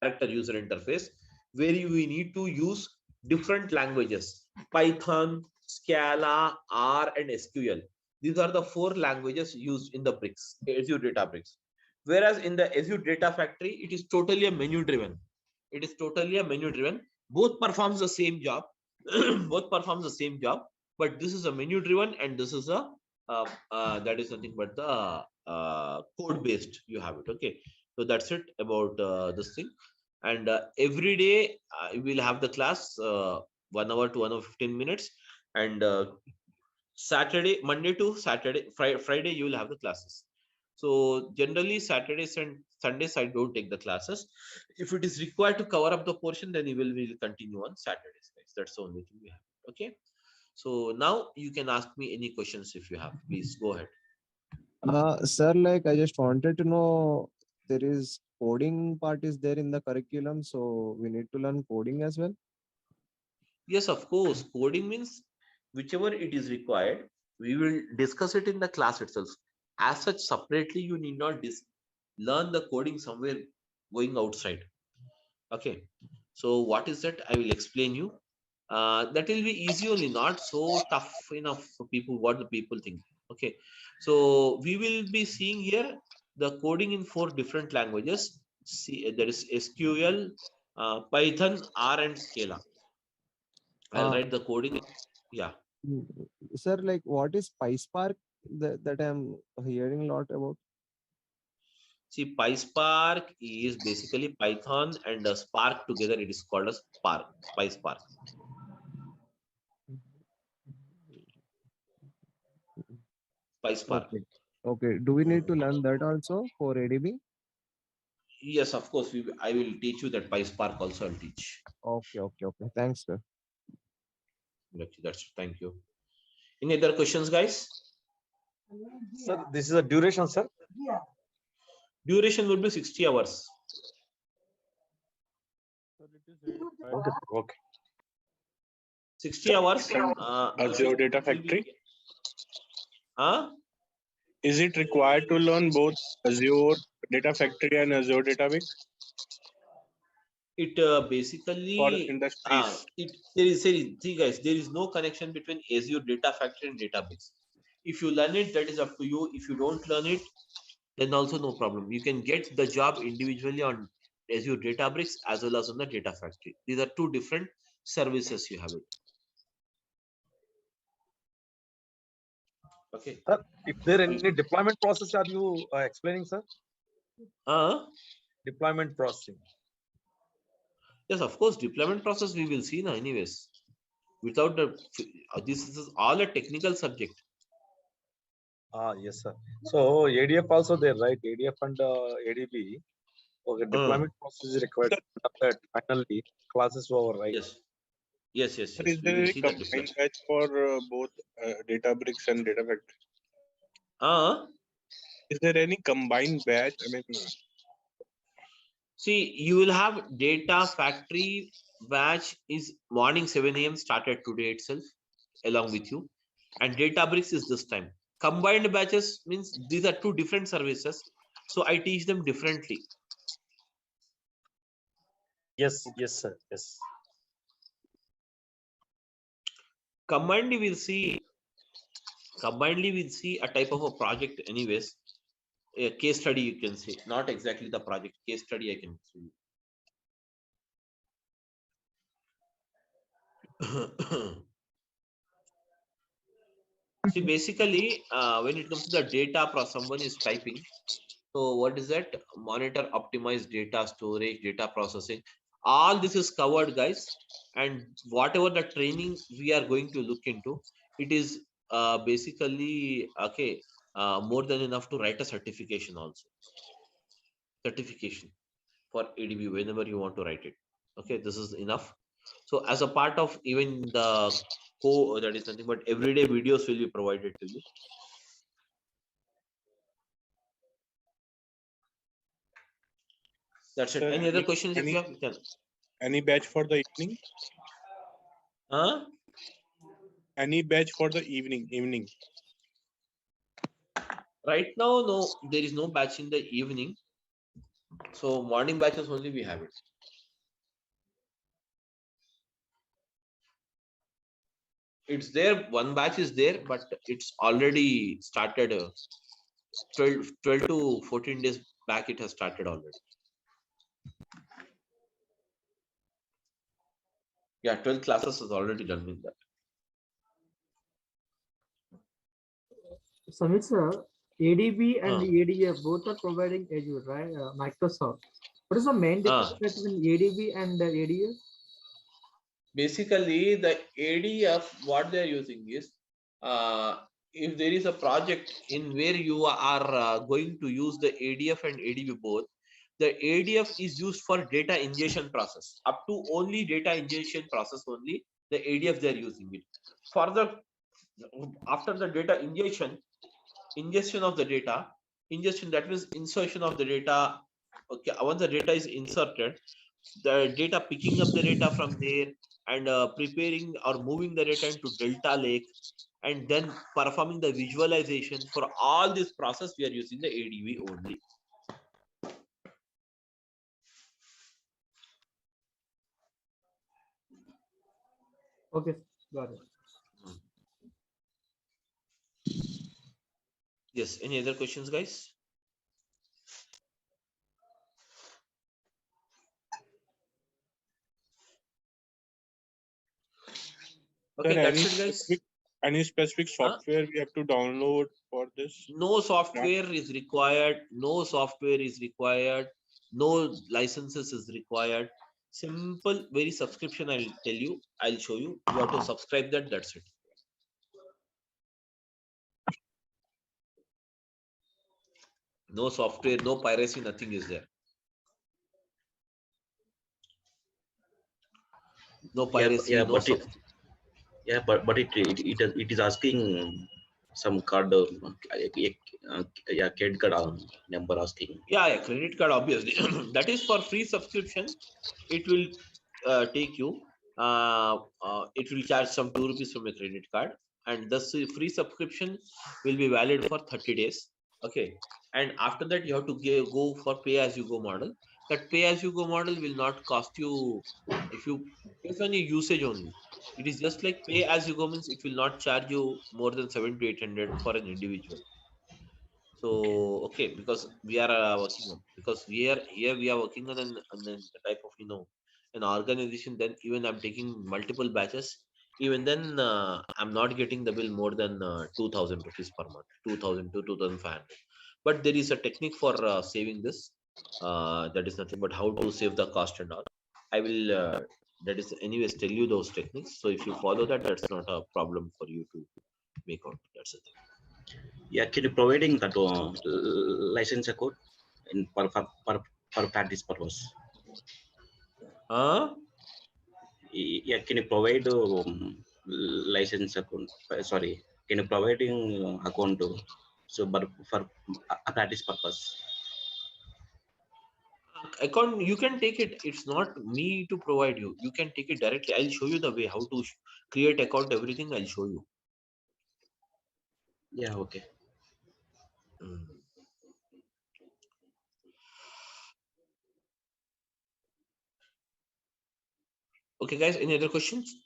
character user interface, where you need to use different languages: Python, Scala, R, and SQL. These are the 4 languages used in the bricks, Azure Databricks. Whereas in the Azure Data Factory, it is totally a menu driven. It is totally a menu driven. Both performs the same job. Both performs the same job, but this is a menu driven, and this is a that is nothing but the code based. You have it. Okay, so that's it about this thing. And every day we will have the class 1 hour to 1 hour 15 minutes, and Saturday, Monday to Saturday, Friday, you will have the classes. So generally Saturdays and Sundays I don't take the classes. If it is required to cover up the portion, then we will continue on Saturdays, guys. That's the only thing we have. Okay. So now you can ask me any questions if you have. Please go ahead. Sir, like I just wanted to know, there is coding part is there in the curriculum, so we need to learn coding as well. Yes, of course. Coding means whichever it is required, we will discuss it in the class itself. As such, separately, you need not learn the coding somewhere going outside. Okay. So what is that? I will explain you. That will be easy only, not so tough enough for people, what the people think. Okay. So we will be seeing here the coding in 4 different languages. See, there is SQL, Python, R, and Scala. I'll write the coding. Yeah. Sir, like what is PySpark that I'm hearing a lot about? See, PySpark is basically Python and Spark together. It is called as Spark, PySpark. PySpark. Okay. Okay. Do we need to learn that also for ADB? Yes, of course. I will teach you that PySpark also. I'll teach. Okay. Okay. Okay. Thanks, sir. That's thank you. Any other questions, guys? Sir, this is a duration, sir. Duration will be 60 hours. Okay. Okay. 60 hours. Azure Data Factory. Huh? Is it required to learn both Azure Data Factory and Azure Database It for basically industries? there is see guys, there is no connection between Azure Data Factory and Database. If you learn it, that is up to you. If you don't learn it, then also no problem. You can get the job individually on Azure Databricks as well as on the Data Factory. These are 2 different services you have it. Okay. Sir, if there any deployment process are you explaining, sir? Deployment processing. Yes, of course, deployment process we will see now anyways. Without the this is all a technical subject. Yes, sir. So ADF also there, right? ADF and ADB. Okay, deployment process is required. After that, finally, classes over, right? Yes. Yes. Sir, Yes. is We there will any see that combined deployment. batch for both Databricks and Data Factory? Is there any combined batch? I mean, See, you will have data factory batch is morning 7 a.m. started today itself along with you. And Databricks is this time. Combined batches means these are two different services. So I teach them differently. Yes, sir. Yes. Combinedly we'll see a type of a project anyways. A case study you can say, not exactly the project, case study I can show you. See, basically, when it comes to the data, someone is typing. So what is that? Monitor, optimize data storage, data processing. All this is covered, guys. And whatever the training we are going to look into, it is basically okay. More than enough to write a certification also. Certification for ADB whenever you want to write it. Okay, this is enough. So as a part of even the that is nothing but everyday videos will be provided to you. That's it. sir, Any other questions if you have? You can. any batch for the evening? Any batch for the evening? Right now, no, there is no batch in the evening. So morning batches only we have it. It's there, one batch is there, but it's already started 12 to 14 days back, it has started already. Yeah, 12 classes is already done with that. Samit sir, ADB and Uh. ADF both are providing Azure, right? Microsoft. What is the main difference between ADB and ADF? Basically, the ADF, what they are using is, if there is a project in where you are going to use the ADF and ADB both, the ADF is used for data ingestion process. Up to only data ingestion process only, the ADF they are using it. Further, after the data ingestion of the data, ingestion, that means insertion of the data. Okay, once the data is inserted, the data picking up the data from there and preparing or moving the data into Delta Lake and then performing the visualization. For all this process, we are using the ADB only. Okay, got it. Yes, any other questions, guys? Okay, Sir, that's it, guys. Any specific software we have to download for this? No software is required. No software is required. No licenses is required. Simple, very subscription. I'll tell you. I'll show you. You have to subscribe that. That's it. No software, no piracy, nothing is there. No piracy, Yeah, no but it is asking some card, credit card number asking. Yeah, credit card, obviously. That is for free subscription. It will take you, it will charge some 2 rupees from a credit card. And the free subscription will be valid for 30 days. Okay. And after that, you have to go for pay as you go model. That pay as you go model will not cost you if you based on your usage only. It is just like pay as you go means it will not charge you more than 700 to 800 for an individual. So okay, because we are working on, because we are working on an type of an organization. Then even I'm taking multiple batches. Even then I'm not getting the bill more than 2,000 rupees per month, 2,000 to 2,500. But there is a technique for saving this. That is nothing but how to save the cost and all. I will that is anyways tell you those techniques. So if you follow that, that's not a problem for you to make out. That's the thing. Yeah, can you providing that license code in per for practice purpose. Huh? Yeah, can you provide license account? Sorry, can you providing account so but for a practice purpose? Account, you can take it. It's not me to provide you. You can take it directly. I'll show you the way how to create account. Everything I'll show you. Yeah, okay. Okay, guys. Any other questions?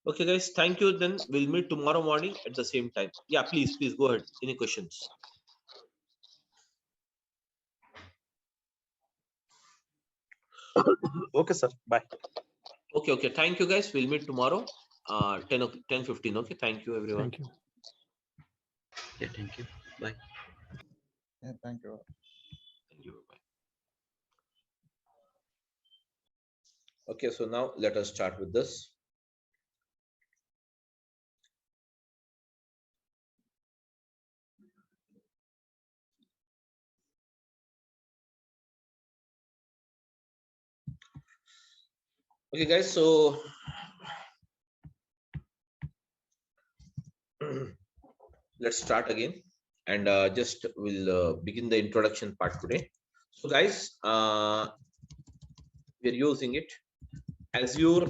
Okay, guys. Thank you. Then we'll meet tomorrow morning at the same time. Yeah, please go ahead. Any questions? Okay, sir. Bye. Okay. Thank you, guys. We'll meet tomorrow. 10:15. Okay. Thank you, everyone. Thank you. Yeah, thank you. Bye. Yeah, thank you. Thank you. Bye. Okay, so now let us start with this. Okay, guys, so let's start again, and just we'll begin the introduction part today. So guys, we're using it Azure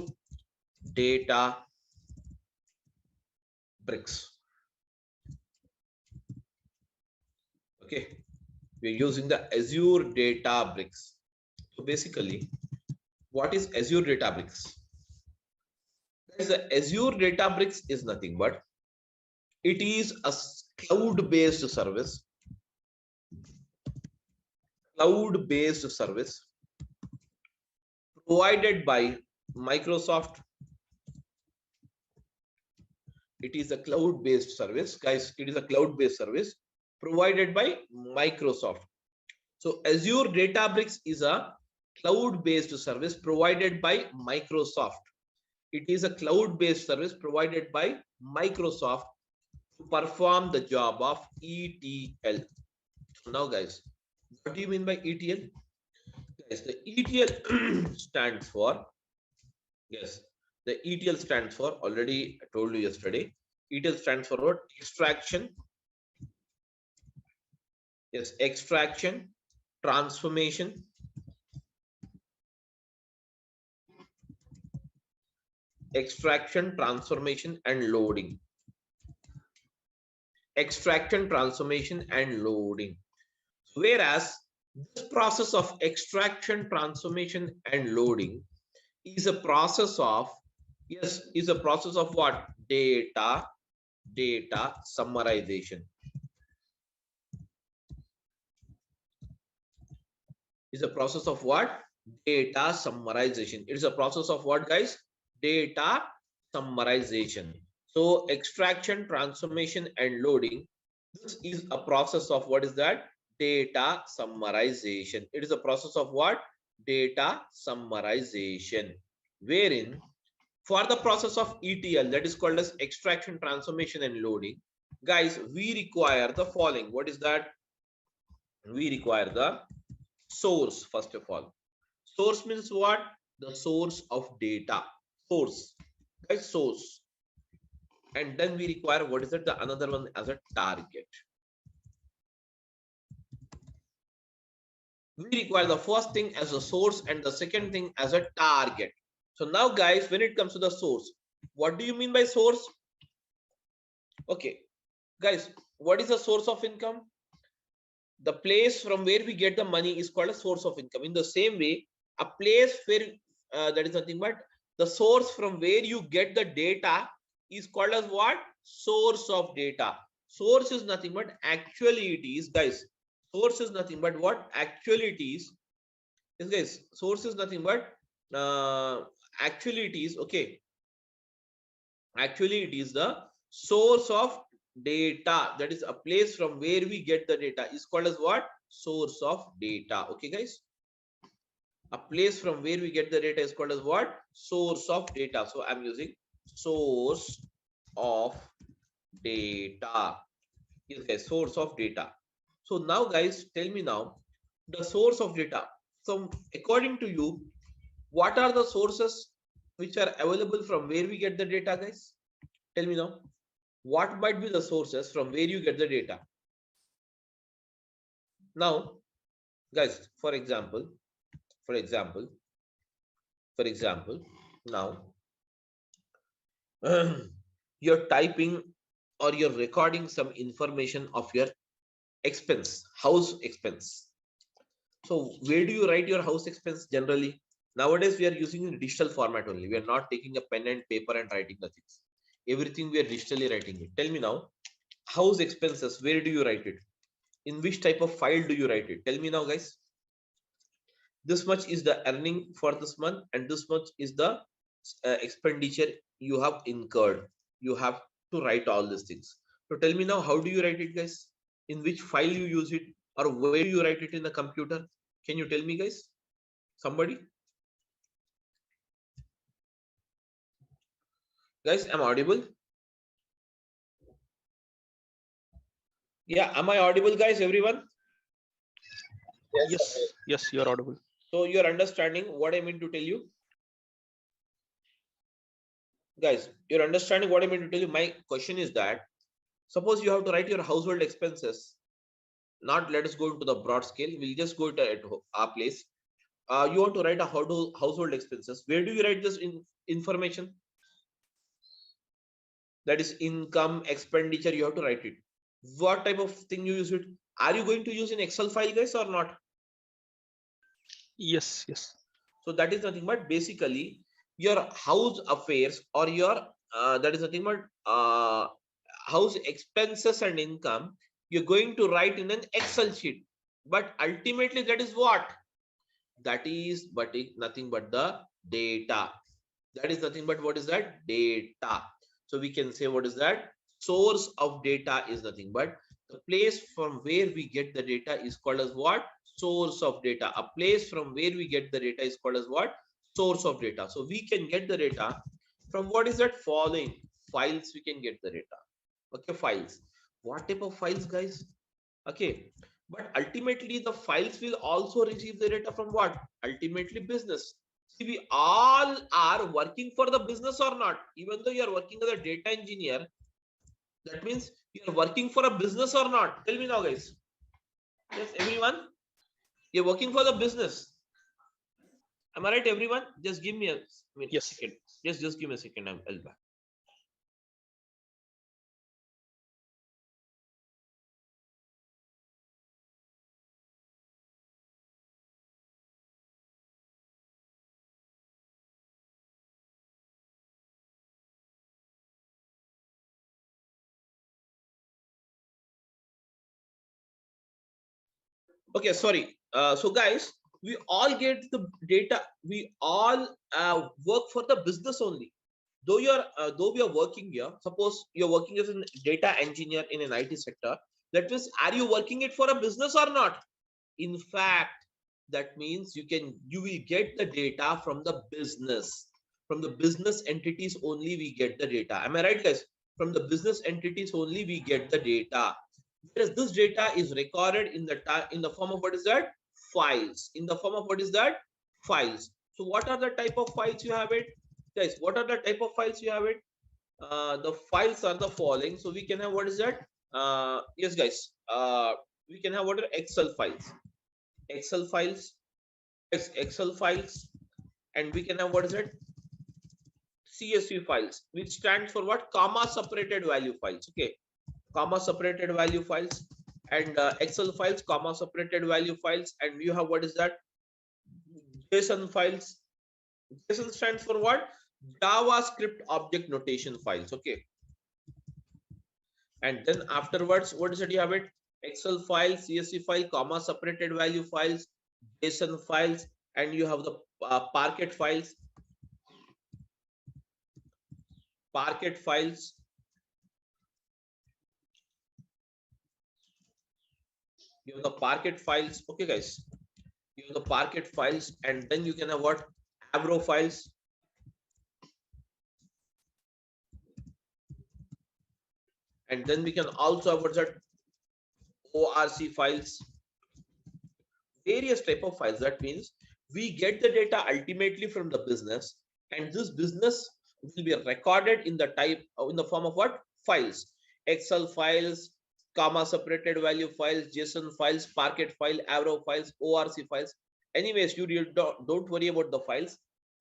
Databricks. Okay, we're using the Azure Databricks. So basically, what is Azure Databricks? Guys, the Azure Databricks is nothing but it is a cloud-based service. Cloud-based service provided by Microsoft. It is a cloud-based service, guys. It is a cloud-based service provided by Microsoft. So Azure Databricks is a cloud-based service provided by Microsoft. It is a cloud-based service provided by Microsoft to perform the job of ETL. So now, guys, what do you mean by ETL? Guys, the ETL stands for, yes, the ETL stands for, already I told you yesterday, ETL stands for what? Extraction. Yes, extraction, transformation, and loading. Extraction, transformation, and loading. Whereas this process of extraction, transformation, and loading is a process of, yes, is a process of what? Data summarization. Is a process of what? Data summarization. It is a process of what, guys? Data summarization. So extraction, transformation, and loading. This is a process of what is that? Data summarization. It is a process of what? Data summarization. Wherein for the process of ETL, that is called as extraction, transformation, and loading, guys, we require the following. What is that? We require the source. First of all, source means what? The source of data. Source, guys, source. And then we require, what is it? The another one as a target. We require the first thing as a source and the second thing as a target. So now, guys, when it comes to the source, what do you mean by source? Okay, guys, what is the source of income? The place from where we get the money is called a source of income. In the same way, a place where that is nothing but the source from where you get the data is called as what? Source of data. Source is nothing but actually it is, guys. Source is nothing but what? Actually it is. Yes, guys. Source is nothing but actually it is. Okay. Actually, it is the source of data. That is a place from where we get the data is called as what? Source of data. Okay, guys. A place from where we get the data is called as what? Source of data. So I'm using source of data. Yes, guys, source of data. So now, guys, tell me now the source of data. So according to you, what are the sources which are available from where we get the data, guys? Tell me now. What might be the sources from where you get the data? Now, guys, for example, now you're typing or you're recording some information of your expense, house expense. So where do you write your house expense generally? Nowadays, we are using in digital format only. We are not taking a pen and paper and writing the things. Everything we are digitally writing it. Tell me now, house expenses, where do you write it? In which type of file do you write it? Tell me now, guys. This much is the earning for this month, and this much is the expenditure you have incurred. You have to write all these things. So tell me now, how do you write it, guys? In which file you use it, or where do you write it in the computer? Can you tell me, guys? Somebody? Guys, am I audible? Yeah, am I audible, guys? Everyone? Yes, you're audible. So you're understanding what I mean to tell you? Guys, you're understanding what I mean to tell you? My question is that, suppose you have to write your household expenses. Not let us go into the broad scale. We'll just go to at our place. You want to write a household expenses. Where do you write this information? That is income, expenditure. You have to write it. What type of thing you use it? Are you going to use in Excel file, guys, or not? Yes. So that is nothing but basically your house affairs, or your that is nothing but house expenses and income. You're going to write in an Excel sheet, but ultimately that is what? That is but nothing but the data. That is nothing but what is that? Data. So we can say, what is that? Source of data is nothing but the place from where we get the data is called as what? Source of data. A place from where we get the data is called as what? Source of data. So we can get the data from what is that? Following files. We can get the data. Okay, files. What type of files, guys? Okay, but ultimately the files will also receive the data from what? Ultimately business. See, we all are working for the business or not? Even though you are working as a data engineer, that means you are working for a business or not? Tell me now, guys. Yes, everyone, you're working for the business. Am I right, everyone? Just give me a minute. Yes. Second. Just give me a second. I'll back. Okay, sorry. So guys, we all get the data. We all work for the business only. Though though we are working here, suppose you're working as a data engineer in an IT sector, that means, are you working it for a business or not? In fact, that means you will get the data from the business. From the business entities only we get the data. Am I right, guys? From the business entities only we get the data. Whereas this data is recorded in the form of what is that? Files. In the form of what is that? Files. So what are the type of files you have it? Guys, what are the type of files you have it? The files are the following. So we can have, what is that? Yes, guys. We can have what are Excel files. Excel files. Excel files. And we can have, what is it? CSV files, which stands for what? Comma separated value files. Okay. Comma separated value files. And Excel files, comma separated value files. And you have, what is that? JSON files. JSON stands for what? JavaScript object notation files. Okay. And then afterwards, what is it? You have it? Excel file, CSV file, comma separated value files, JSON files, and you have the Parquet files. Parquet files. You have the Parquet files. Okay, guys. You have the Parquet files, and then you can have what? Avro files. And then we can also have what's that? ORC files, various type of files. That means we get the data ultimately from the business, and this business will be recorded in the type in the form of what? Files. Excel files, comma separated value files, JSON files, Parquet file, Avro files, ORC files. Anyways, you don't worry about the files.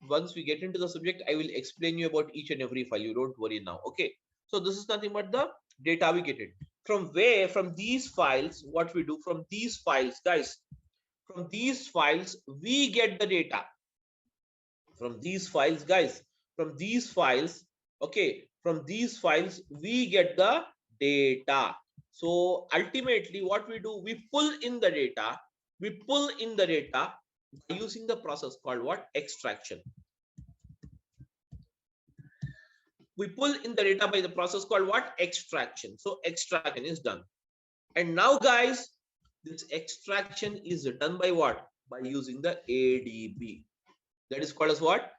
Once we get into the subject, I will explain you about each and every file. You don't worry now. Okay. So this is nothing but the data we get it. From where? From these files, what we do from these files, guys. From these files, we get the data. From these files, guys. From these files, okay. From these files, we get the data. So ultimately, what we do, we pull in the data. We pull in the data by using the process called what? Extraction. We pull in the data by the process called what? Extraction. So extraction is done. And now, guys, this extraction is done by what? By using the ADB. That is called as what?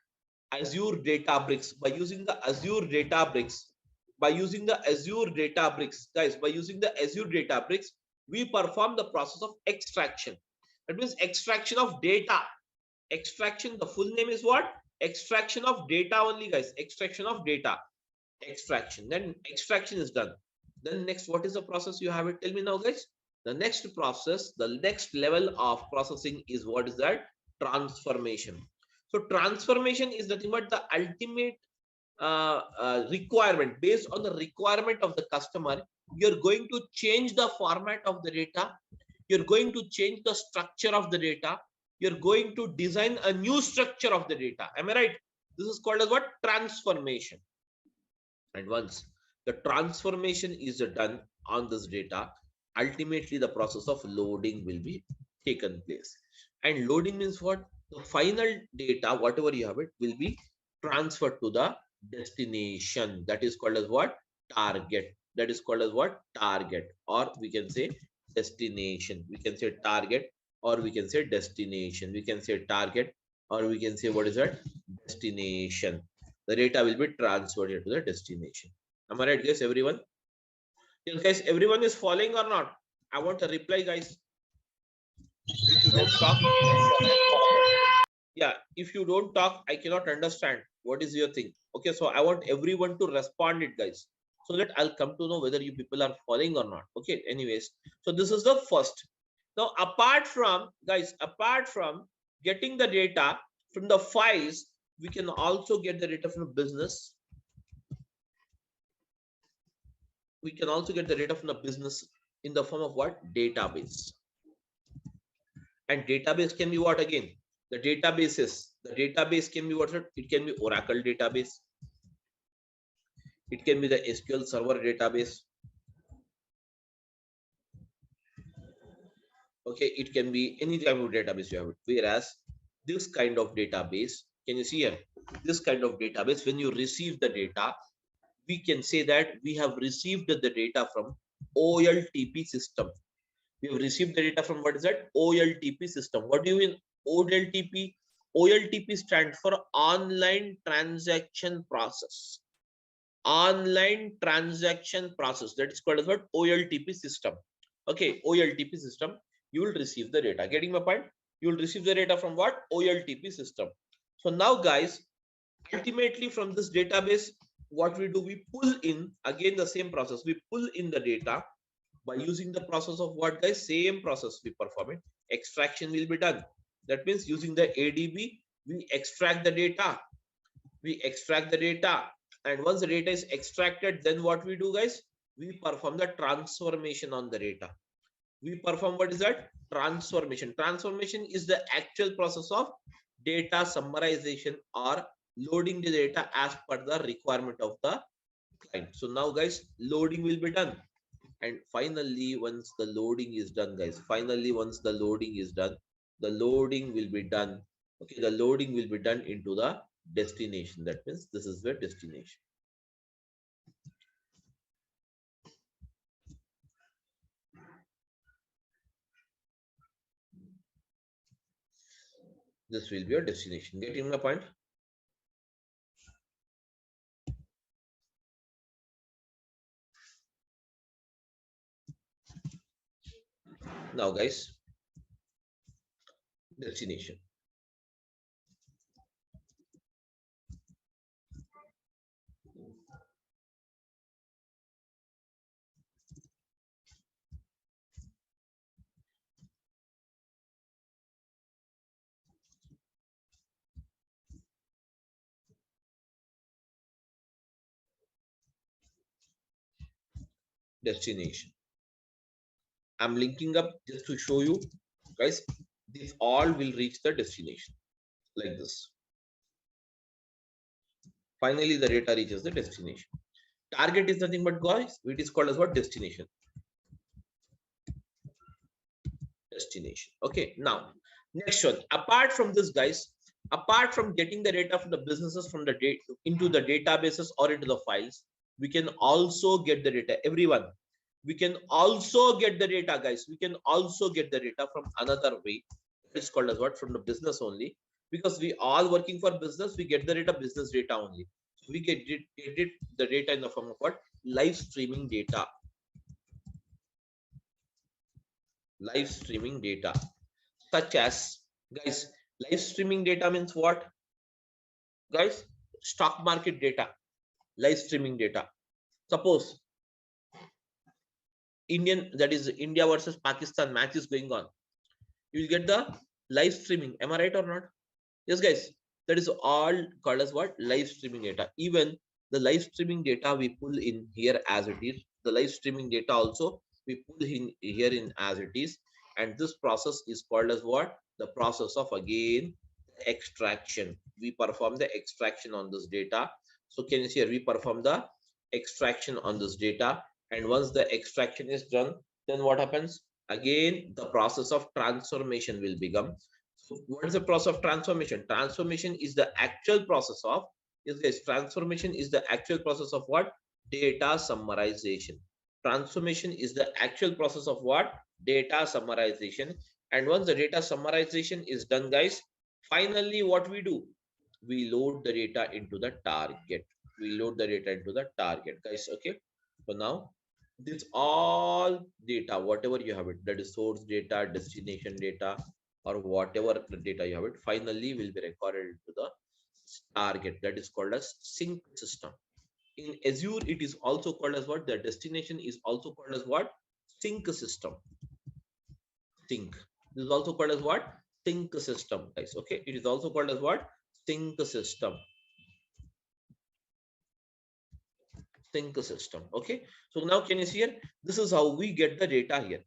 Azure Databricks. By using the Azure Databricks. By using the Azure Databricks, guys, by using the Azure Databricks, we perform the process of extraction. That means extraction of data. Extraction, the full name is what? Extraction of data only, guys. Extraction of data. Extraction. Then extraction is done. Then next, what is the process you have it? Tell me now, guys. The next process, the next level of processing is what is that? Transformation. So transformation is nothing but the ultimate requirement. Based on the requirement of the customer, you're going to change the format of the data. You're going to change the structure of the data. You're going to design a new structure of the data. Am I right? This is called as what? Transformation. And once the transformation is done on this data, ultimately the process of loading will be taken place. And loading means what? The final data, whatever you have it, will be transferred to the destination. That is called as what? Target. That is called as what? Target. Or we can say destination. We can say target, or we can say destination. We can say target, or we can say what is that? Destination. The data will be transferred to the destination. Am I right, guys? Everyone? Yes, guys, everyone is following or not? I want a reply, guys. If you don't talk, yeah, if you don't talk, I cannot understand what is your thing. Okay, so I want everyone to respond it, guys, so that I'll come to know whether you people are following or not. Okay, anyways, so this is the first. Now, apart from, guys, apart from getting the data from the files, we can also get the data from the business. We can also get the data from the business in the form of what? Database. And database can be what again? The database can be what? It can be Oracle database. It can be the SQL Server database. Okay, it can be any type of database you have it. Whereas this kind of database, can you see here? This kind of database, when you receive the data, we can say that we have received the data from OLTP system. We have received the data from what is that? OLTP system. What do you mean OLTP? OLTP stands for online transaction process. Online transaction process. That is called as what? OLTP system. Okay, OLTP system. You will receive the data. Getting my point? You will receive the data from what? OLTP system. So now, guys, ultimately from this database, what we do, we pull in again the same process. We pull in the data by using the process of what, guys? Same process we perform it. Extraction will be done. That means using the ADB, we extract the data. We extract the data. And once the data is extracted, then what we do, guys? We perform the transformation on the data. We perform what is that? Transformation. Transformation is the actual process of data summarization or loading the data as per the requirement of the client. So now, guys, loading will be done. And finally, once the loading is done, guys, finally, once the loading is done, the loading will be done. Okay, the loading will be done into the destination. That means this is the destination. This will be your destination. Getting my point? Now guys, destination. Destination. I'm linking up just to show you guys, these all will reach the destination like this. Finally, the data reaches the destination. Target is nothing but guys, it is called as what? Destination. Destination. Okay, now next one. Apart from this, guys, apart from getting the data from the businesses from the data into the databases or into the files, we can also get the data. Everyone, we can also get the data, guys. We can also get the data from another way. It's called as what? From the business only, because we all working for business. We get the data, business data only. We get the data in the form of what? Live streaming data. Live streaming data, such as, guys, live streaming data means what, guys? Stock market data, live streaming data. Suppose that is India versus Pakistan match is going on, you will get the live streaming. Am I right or not? Yes, guys, that is all called as what? Live streaming data. Even the live streaming data we pull in here as it is. The live streaming data also we pull in here in as it is. And this process is called as what? The process of, again, extraction. We perform the extraction on this data. So can you see here, we perform the extraction on this data. And once the extraction is done, then what happens? Again, the process of transformation will become. So what is the process of transformation? Transformation is the actual process of, yes guys, transformation is the actual process of what? Data summarization. Transformation is the actual process of what? Data summarization. And once the data summarization is done, guys, finally what we do? We load the data into the target. We load the data into the target, guys. Okay. So now this all data, whatever you have it, that is source data, destination data, or whatever the data you have it, finally will be recorded into the target. That is called as sync system. In Azure, it is also called as what? The destination is also called as what? Sync system. Sync. This is also called as what? Sync system, guys. Okay. It is also called as what? Sync system. Sync system. Okay. So now can you see here? This is how we get the data here.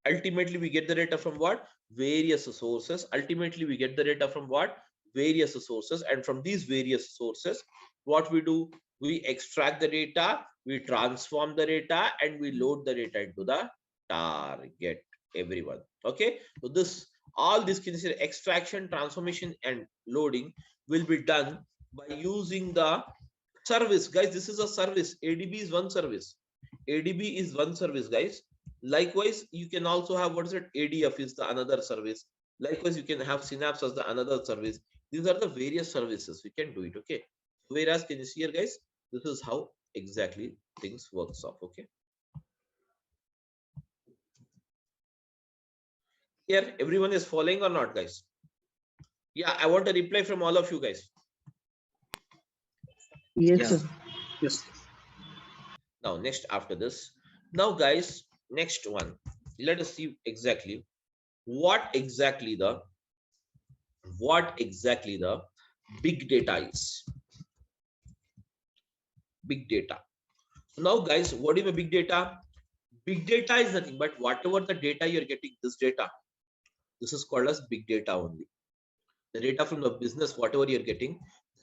Ultimately, we get the data from what? Various sources. Ultimately, we get the data from what? Various sources. And from these various sources, what we do? We extract the data, we transform the data, and we load the data into the target. Everyone. Okay. So this, all this can see extraction, transformation, and loading will be done by using the service, guys. This is a service. ADB is one service. ADB is one service, guys. Likewise, you can also have, what is it? ADF is the another service. Likewise, you can have Synapse as the another service. These are the various services. We can do it. Okay. Whereas, can you see here, guys? This is how exactly things works off. Okay. Here, everyone is following or not, guys? Yeah, I want a reply from all of you guys. Yes, sir. Yes. Now, next after this, now guys, next one, let us see exactly what exactly the big data is. Big data. Now, guys, what is a big data? Big data is nothing but whatever the data you're getting, this data, this is called as big data only. The data from the business, whatever you're getting,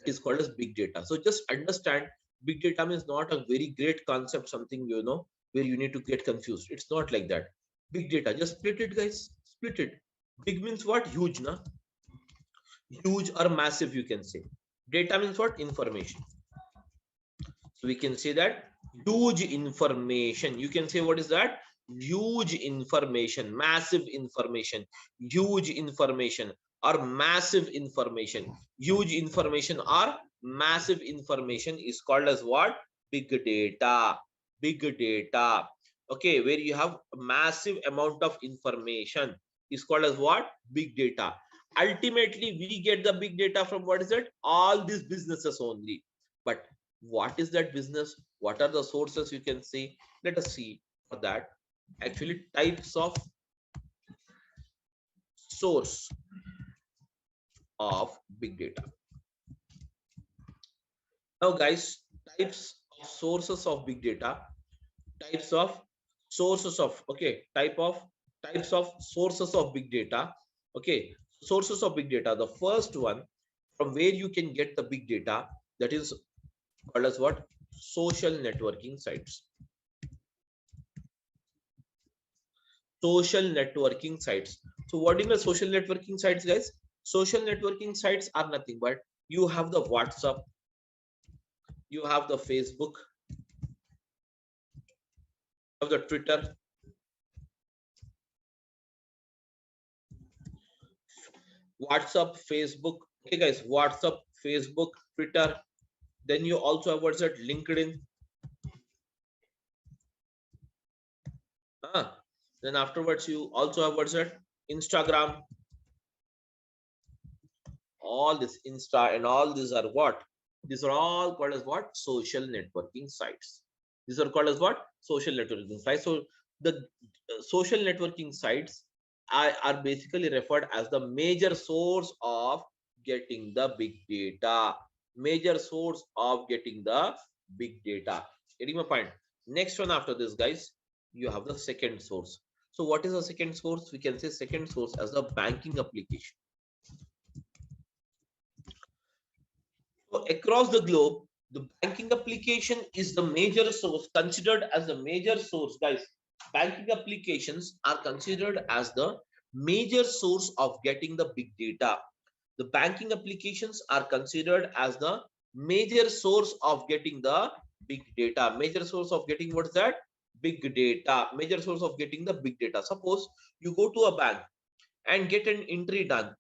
is called as big data. So just understand, big data means not a very great concept, something, you know, where you need to get confused. It's not like that. Big data, just split it, guys. Split it. Big means what? Huge, na? Huge or massive, you can say. Data means what? Information. So we can say that huge information. You can say, what is that? Huge information, massive information, huge information, or massive information. Huge information or massive information is called as what? Big data. Big data. okay, where you have a massive amount of information, is called as what? Big data. Ultimately, we get the big data from what is it? All these businesses only. But what is that business? What are the sources you can see? Let us see for that. Actually, types of source of big data. Now, guys, types of sources of big data, types of sources of, okay, types of sources of big data. Okay, sources of big data. The first one from where you can get the big data, that is called as what? Social networking sites. Social networking sites. So what is the social networking sites, guys? Social networking sites are nothing but you have the WhatsApp, you have the Facebook, you have the Twitter, WhatsApp, Facebook. Okay, guys, WhatsApp, Facebook, Twitter. Then you also have what's that? LinkedIn. Then afterwards, you also have what's that? Instagram. All this Insta and all these are what? These are all called as what? Social networking sites. These are called as what? Social networking sites. So the social networking sites are basically referred as the major source of getting the big data. Major source of getting the big data. Getting my point? Next one after this, guys, you have the second source. So what is the second source? We can say second source as the banking application. So across the globe, the banking application is the major source, considered as the major source, guys. Banking applications are considered as the major source of getting the big data. The banking applications are considered as the major source of getting the big data. Major source of getting what's that? Big data. Major source of getting the big data. Suppose you go to a bank and get an entry done.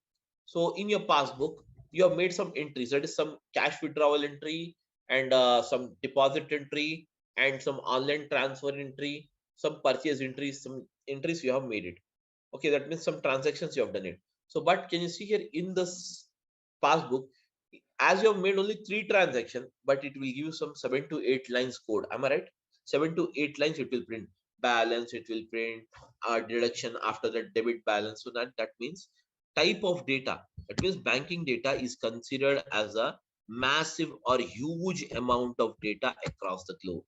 So in your passbook, you have made some entries. That is some cash withdrawal entry and some deposit entry and some online transfer entry, some purchase entries, some entries you have made it. Okay, that means some transactions you have done it. So, but can you see here in this passbook, as you have made only 3 transactions, but it will give you some 7 to 8 lines code. Am I right? 7 to 8 lines it will print. Balance it will print, deduction after the debit balance. So that means type of data. That means banking data is considered as a massive or huge amount of data across the globe.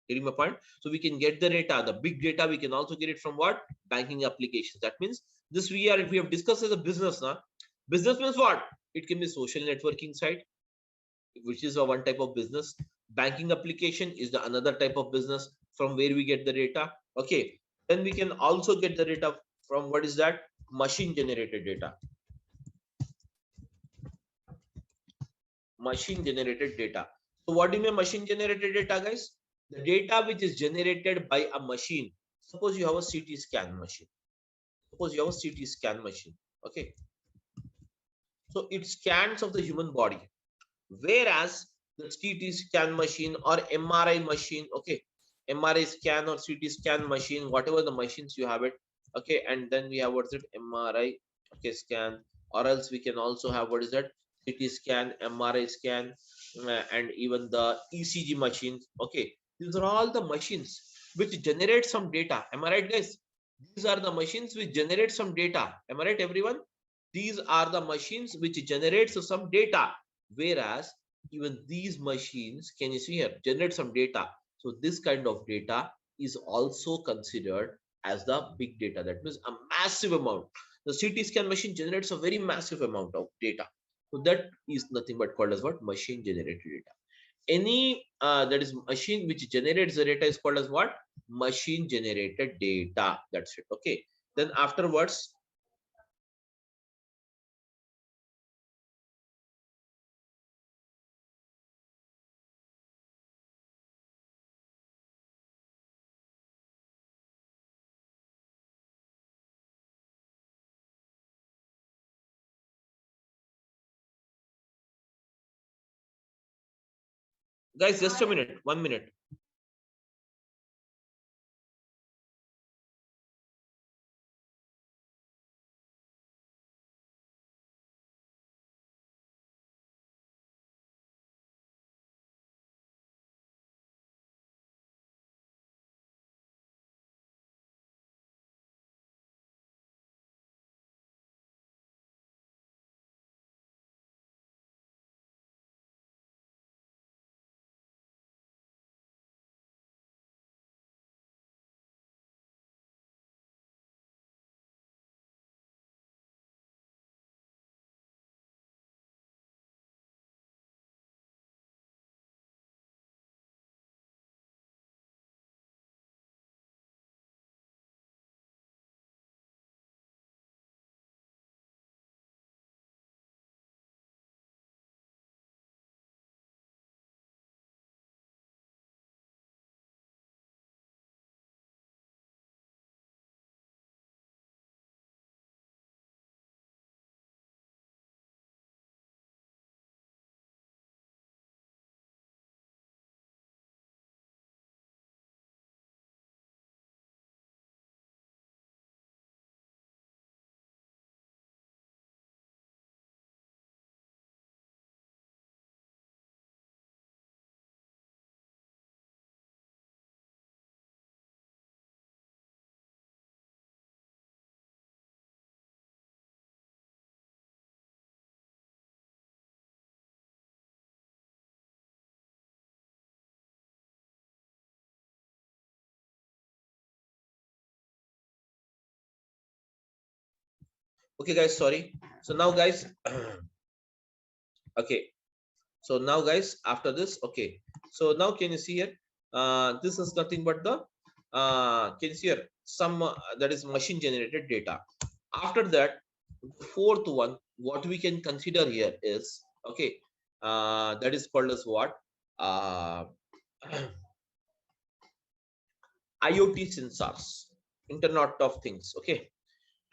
Getting my point? So we can get the data, the big data. We can also get it from what? Banking applications. That means this we have discussed as a business now. Business means what? It can be social networking site, which is a one type of business. Banking application is the another type of business from where we get the data. Okay, then we can also get the data from what is that? Machine generated data. Machine generated data. So what do you mean machine generated data, guys? The data which is generated by a machine. Suppose you have a CT scan machine. Suppose you have a CT scan machine. Okay, so it scans of the human body, whereas the CT scan machine or MRI machine, okay, MRI scan or CT scan machine, whatever the machines you have it, okay, and then we have what's it? MRI, okay, scan, or else we can also have what is that? CT scan, MRI scan, and even the ECG machines. Okay, these are all the machines which generate some data. Am I right, guys? These are the machines which generate some data. Am I right, everyone? These are the machines which generate some data, whereas even these machines, can you see here, generate some data. So this kind of data is also considered as the big data. That means a massive amount. The CT scan machine generates a very massive amount of data. So that is nothing but called as what? Machine generated data. Any that is machine which generates the data is called as what? Machine generated data. That's it. Okay. Then afterwards, guys, just a minute, 1 minute. Okay, guys, sorry. So now, guys, okay. So now, guys, after this, okay. So now, can you see here? This is nothing but the can you see here some that is machine generated data. After that, the fourth one, what we can consider here is okay. That is called as what? IoT sensors, Internet of Things. Okay,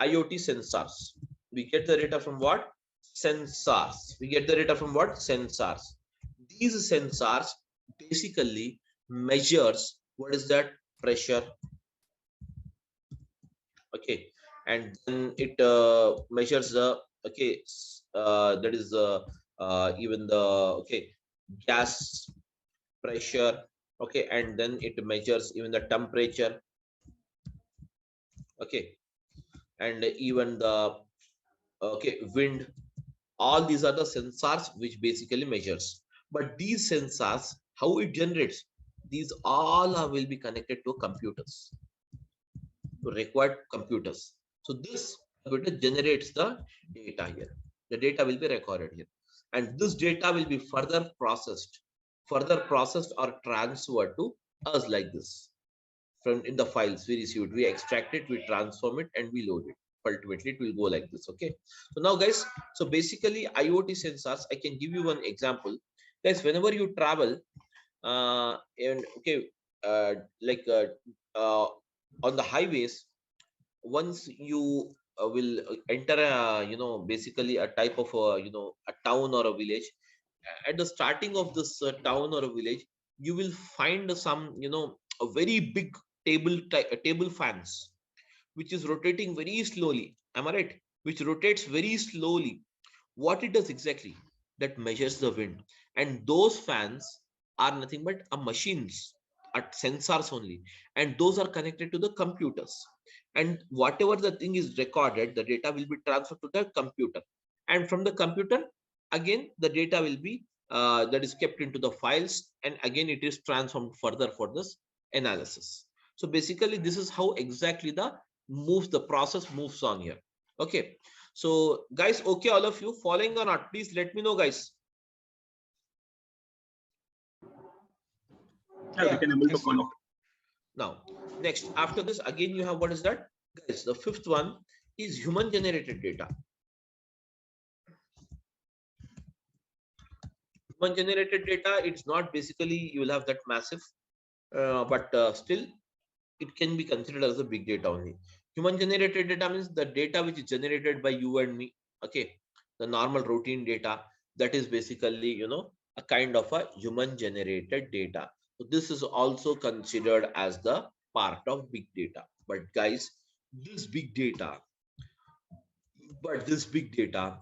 IoT sensors. We get the data from what? Sensors. We get the data from what? Sensors. These sensors basically measures what is that? Pressure. Okay, and then it measures the okay that is even the okay gas pressure. Okay, and then it measures even the temperature. Okay, and even the okay wind. All these are the sensors which basically measures, but these sensors, how it generates, these all are, will be connected to computers, to required computers. So this computer generates the data here. The data will be recorded here, and this data will be further processed or transferred to us like this. From in the files we received, we extract it, we transform it, and we load it. Ultimately it will go like this. Okay, so now, guys, so basically IoT sensors, I can give you one example. Guys, whenever you travel and okay like on the highways, once you will enter a basically a type of a town or a village, at the starting of this town or a village, you will find some a very big table fans which is rotating very slowly. Am I right? Which rotates very slowly. What it does exactly? That measures the wind, and those fans are nothing but a machines at sensors only, and those are connected to the computers, and whatever the thing is recorded, the data will be transferred to the computer, and from the computer again the data will be that is kept into the files, and again it is transformed further for this analysis. So basically this is how exactly the process moves on here. Okay, so guys, okay, all of you following or not, please let me know, guys. Yeah, we can able to follow. Now, next, after this, again, you have what is that? Guys, the fifth one is human generated data. Human generated data, it's not basically you will have that massive, but still it can be considered as a big data only. Human generated data means the data which is generated by you and me. Okay, the normal routine data, that is basically a kind of a human generated data. So this is also considered as the part of big data. But guys, this big data this big data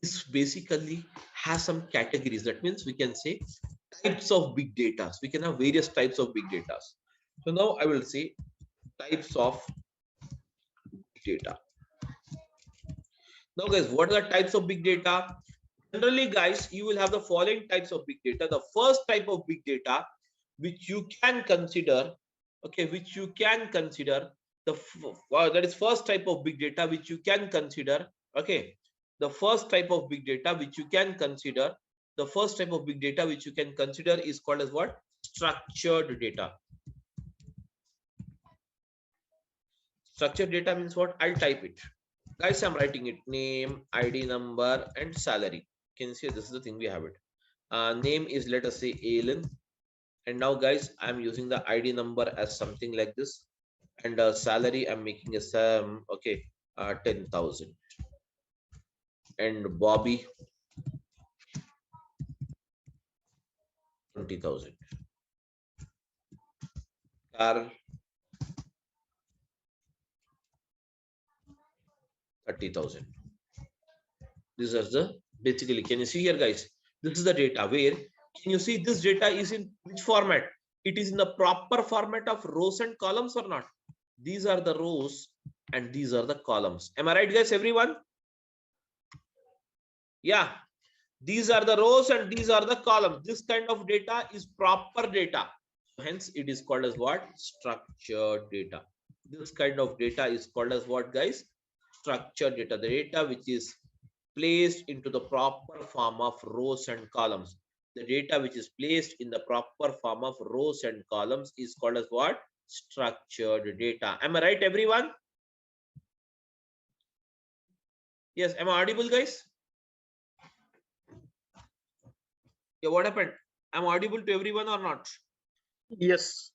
is basically has some categories. That means we can say types of big data. We can have various types of big data. So now I will say types of data. Now, guys, what are the types of big data? Generally, guys, you will have the following types of big data. The first type of big data which you can consider, okay, which you can consider that is first type of big data which you can consider. Okay, the first type of big data which you can consider, the first type of big data which you can consider is called as what? Structured data. Structured data means what? I'll type it. Guys, I'm writing it: name, ID number, and salary. Can you see this is the thing we have it. Name is, let us say, Alan. And now, guys, I'm using the ID number as something like this, and salary I'm making a sum, okay, 10,000. And Bobby, 20,000. Carl, 30,000. These are the basically. Can you see here, guys? This is the data. Where can you see this data is in which format? It is in the proper format of rows and columns or not? These are the rows and these are the columns. Am I right, guys? Everyone? Yeah. These are the rows and these are the columns. This kind of data is proper data. Hence, it is called as what? Structured data. This kind of data is called as what, guys? unstructured data, the data which is placed into the proper form of rows and columns. The data which is placed in the proper form of rows and columns is called as what? Structured data. Am I right, everyone? Yes, am I audible, guys? Yeah, what happened? Am I audible to everyone or not? Yes.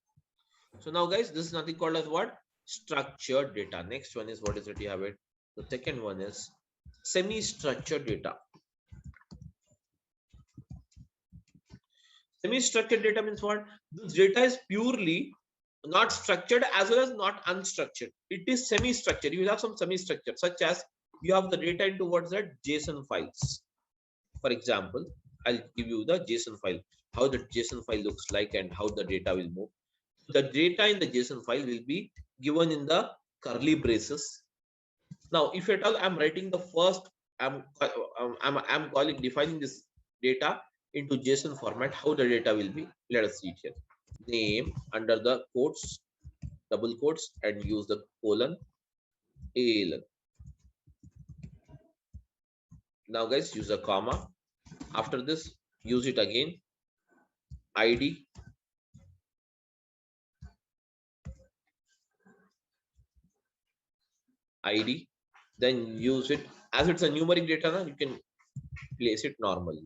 So now, guys, this is nothing called as what? Structured data. Next one is what is it? You have it. The second one is semi-structured data. Semi-structured data means what? This data is purely not structured as well as not unstructured. It is semi-structured. You will have some semi-structured, such as you have the data into what's that? JSON files. For example, I'll give you the JSON file, how the JSON file looks like and how the data will move. The data in the JSON file will be given in the curly braces. Now, if at all I'm writing the first, I'm calling defining this data into JSON format, how the data will be. Let us see it here. Name under the quotes, double quotes, and use the colon, ALN. Now, guys, use a comma. After this, use it again. ID. ID. Then use it as it's a numeric data. Now you can place it normally.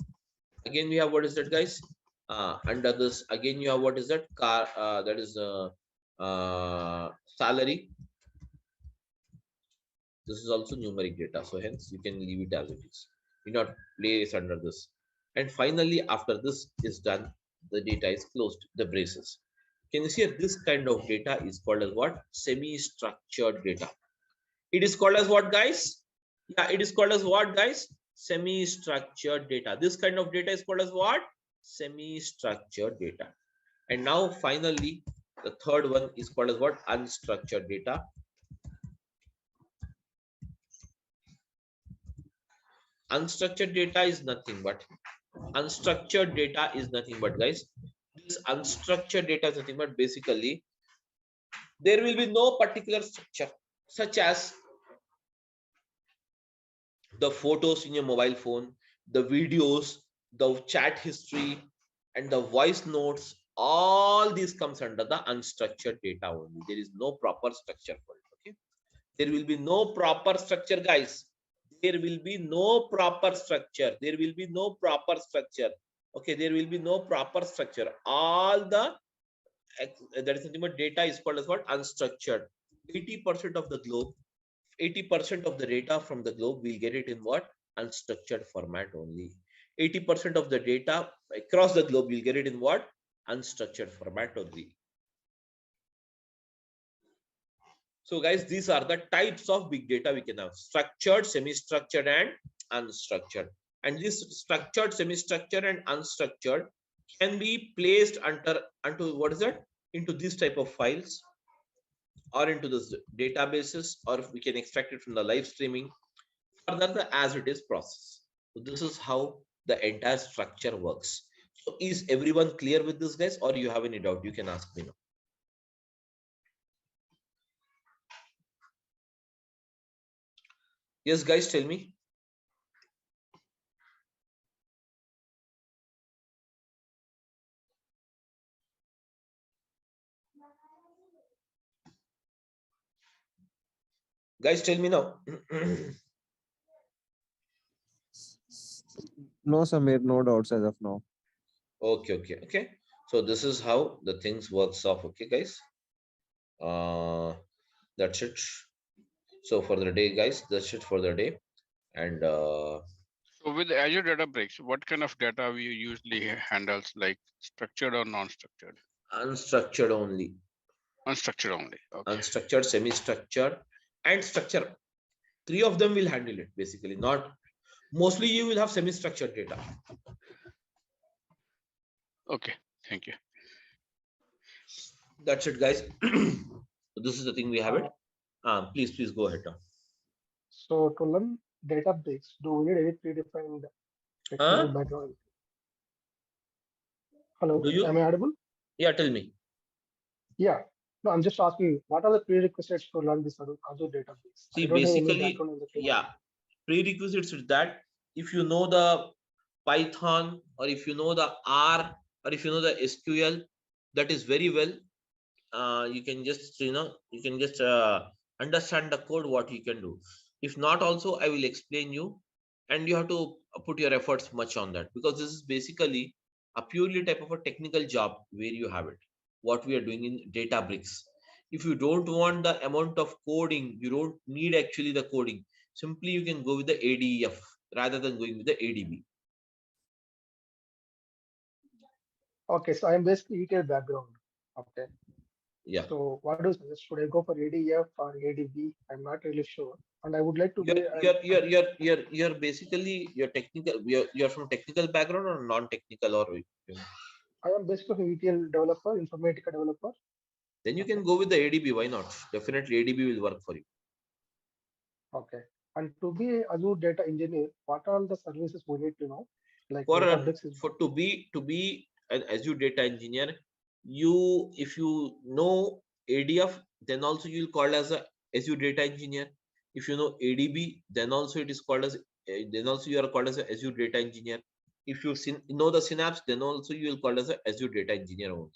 Again, we have what is that, guys? Under this, again, you have what is that? Car. That is salary. This is also numeric data, so hence you can leave it as it is. Do not place under this. And finally, after this is done, the data is closed, the braces. Can you see this kind of data is called as what? Semi-structured data. It is called as what, guys? Yeah, it is called as what, guys? Semi-structured data. This kind of data is called as what? Semi-structured data. And now finally, the third one is called as what? Unstructured data. Unstructured data is nothing but guys, this unstructured data is nothing but basically there will be no particular structure, such as the photos in your mobile phone, the videos, the chat history, and the voice notes. All these comes under the unstructured data only. There is no proper structure for it. Okay, there will be no proper structure, guys. There will be no proper structure. There will be no proper structure. Okay, there will be no proper structure. All the that is nothing but data is called as what? Unstructured. 80% of the globe, 80% of the data from the globe, we'll get it in what? Unstructured format only. 80% of the data across the globe, we'll get it in what? Unstructured format only. So guys, these are the types of big data we can have: structured, semi-structured, and unstructured. And this structured, semi-structured, and unstructured can be placed into what is that? Into this type of files, or into this databases, or we can extract it from the live streaming. Further, the as it is process. So this is how the entire structure works. So is everyone clear with this, guys, or you have any doubt? You can ask me now. Yes, guys, tell me. Guys, tell me now. No, Samir, no doubts as of now. Okay. So this is how the things works off. Okay, guys. That's it. So for the day, guys, that's it for the day. And So with Azure Databricks, what kind of data we usually handles, like structured or non-structured? unstructured only. Unstructured only. Okay. Unstructured, semi-structured, and structure. 3 of them will handle it basically. Not mostly you will have semi-structured data. Okay. Thank you. That's it, guys. So this is the thing we have it. Please go ahead now. So to learn Databricks, do we need any predefined technical background? Hello, Do you? am I audible? Yeah, tell me. Yeah. No, I'm just asking, what are the prerequisites to learn this Azure database? See, I don't have any basically, background in the field. yeah, prerequisites is that if you know the Python, or if you know the R, or if you know the SQL, that is very well. You can just you can just understand the code what you can do. If not, also I will explain you, and you have to put your efforts much on that, because this is basically a purely type of a technical job where you have it, what we are doing in Databricks. If you don't want the amount of coding, you don't need actually the coding, simply you can go with the ADF rather than going with the ADB. Okay, so I'm basically ETL background. Okay. Yeah, So what do you suggest? Should I go for ADF or ADB? I'm not really sure. And I would like to be you're basically you're technical, you're from technical background or non-technical, or I am basically an ETL developer, Informatica developer. then you can go with the ADB. Why not? Definitely ADB will work for you. Okay. And to be a Azure data engineer, what are the services we need to know? Like For Databricks is to be an Azure data engineer, you, if you know ADF, then also you'll call as a Azure data engineer. If you know ADB, then also it is called as then also you are called as a Azure data engineer. If you know the Synapse, then also you will call as a Azure data engineer only.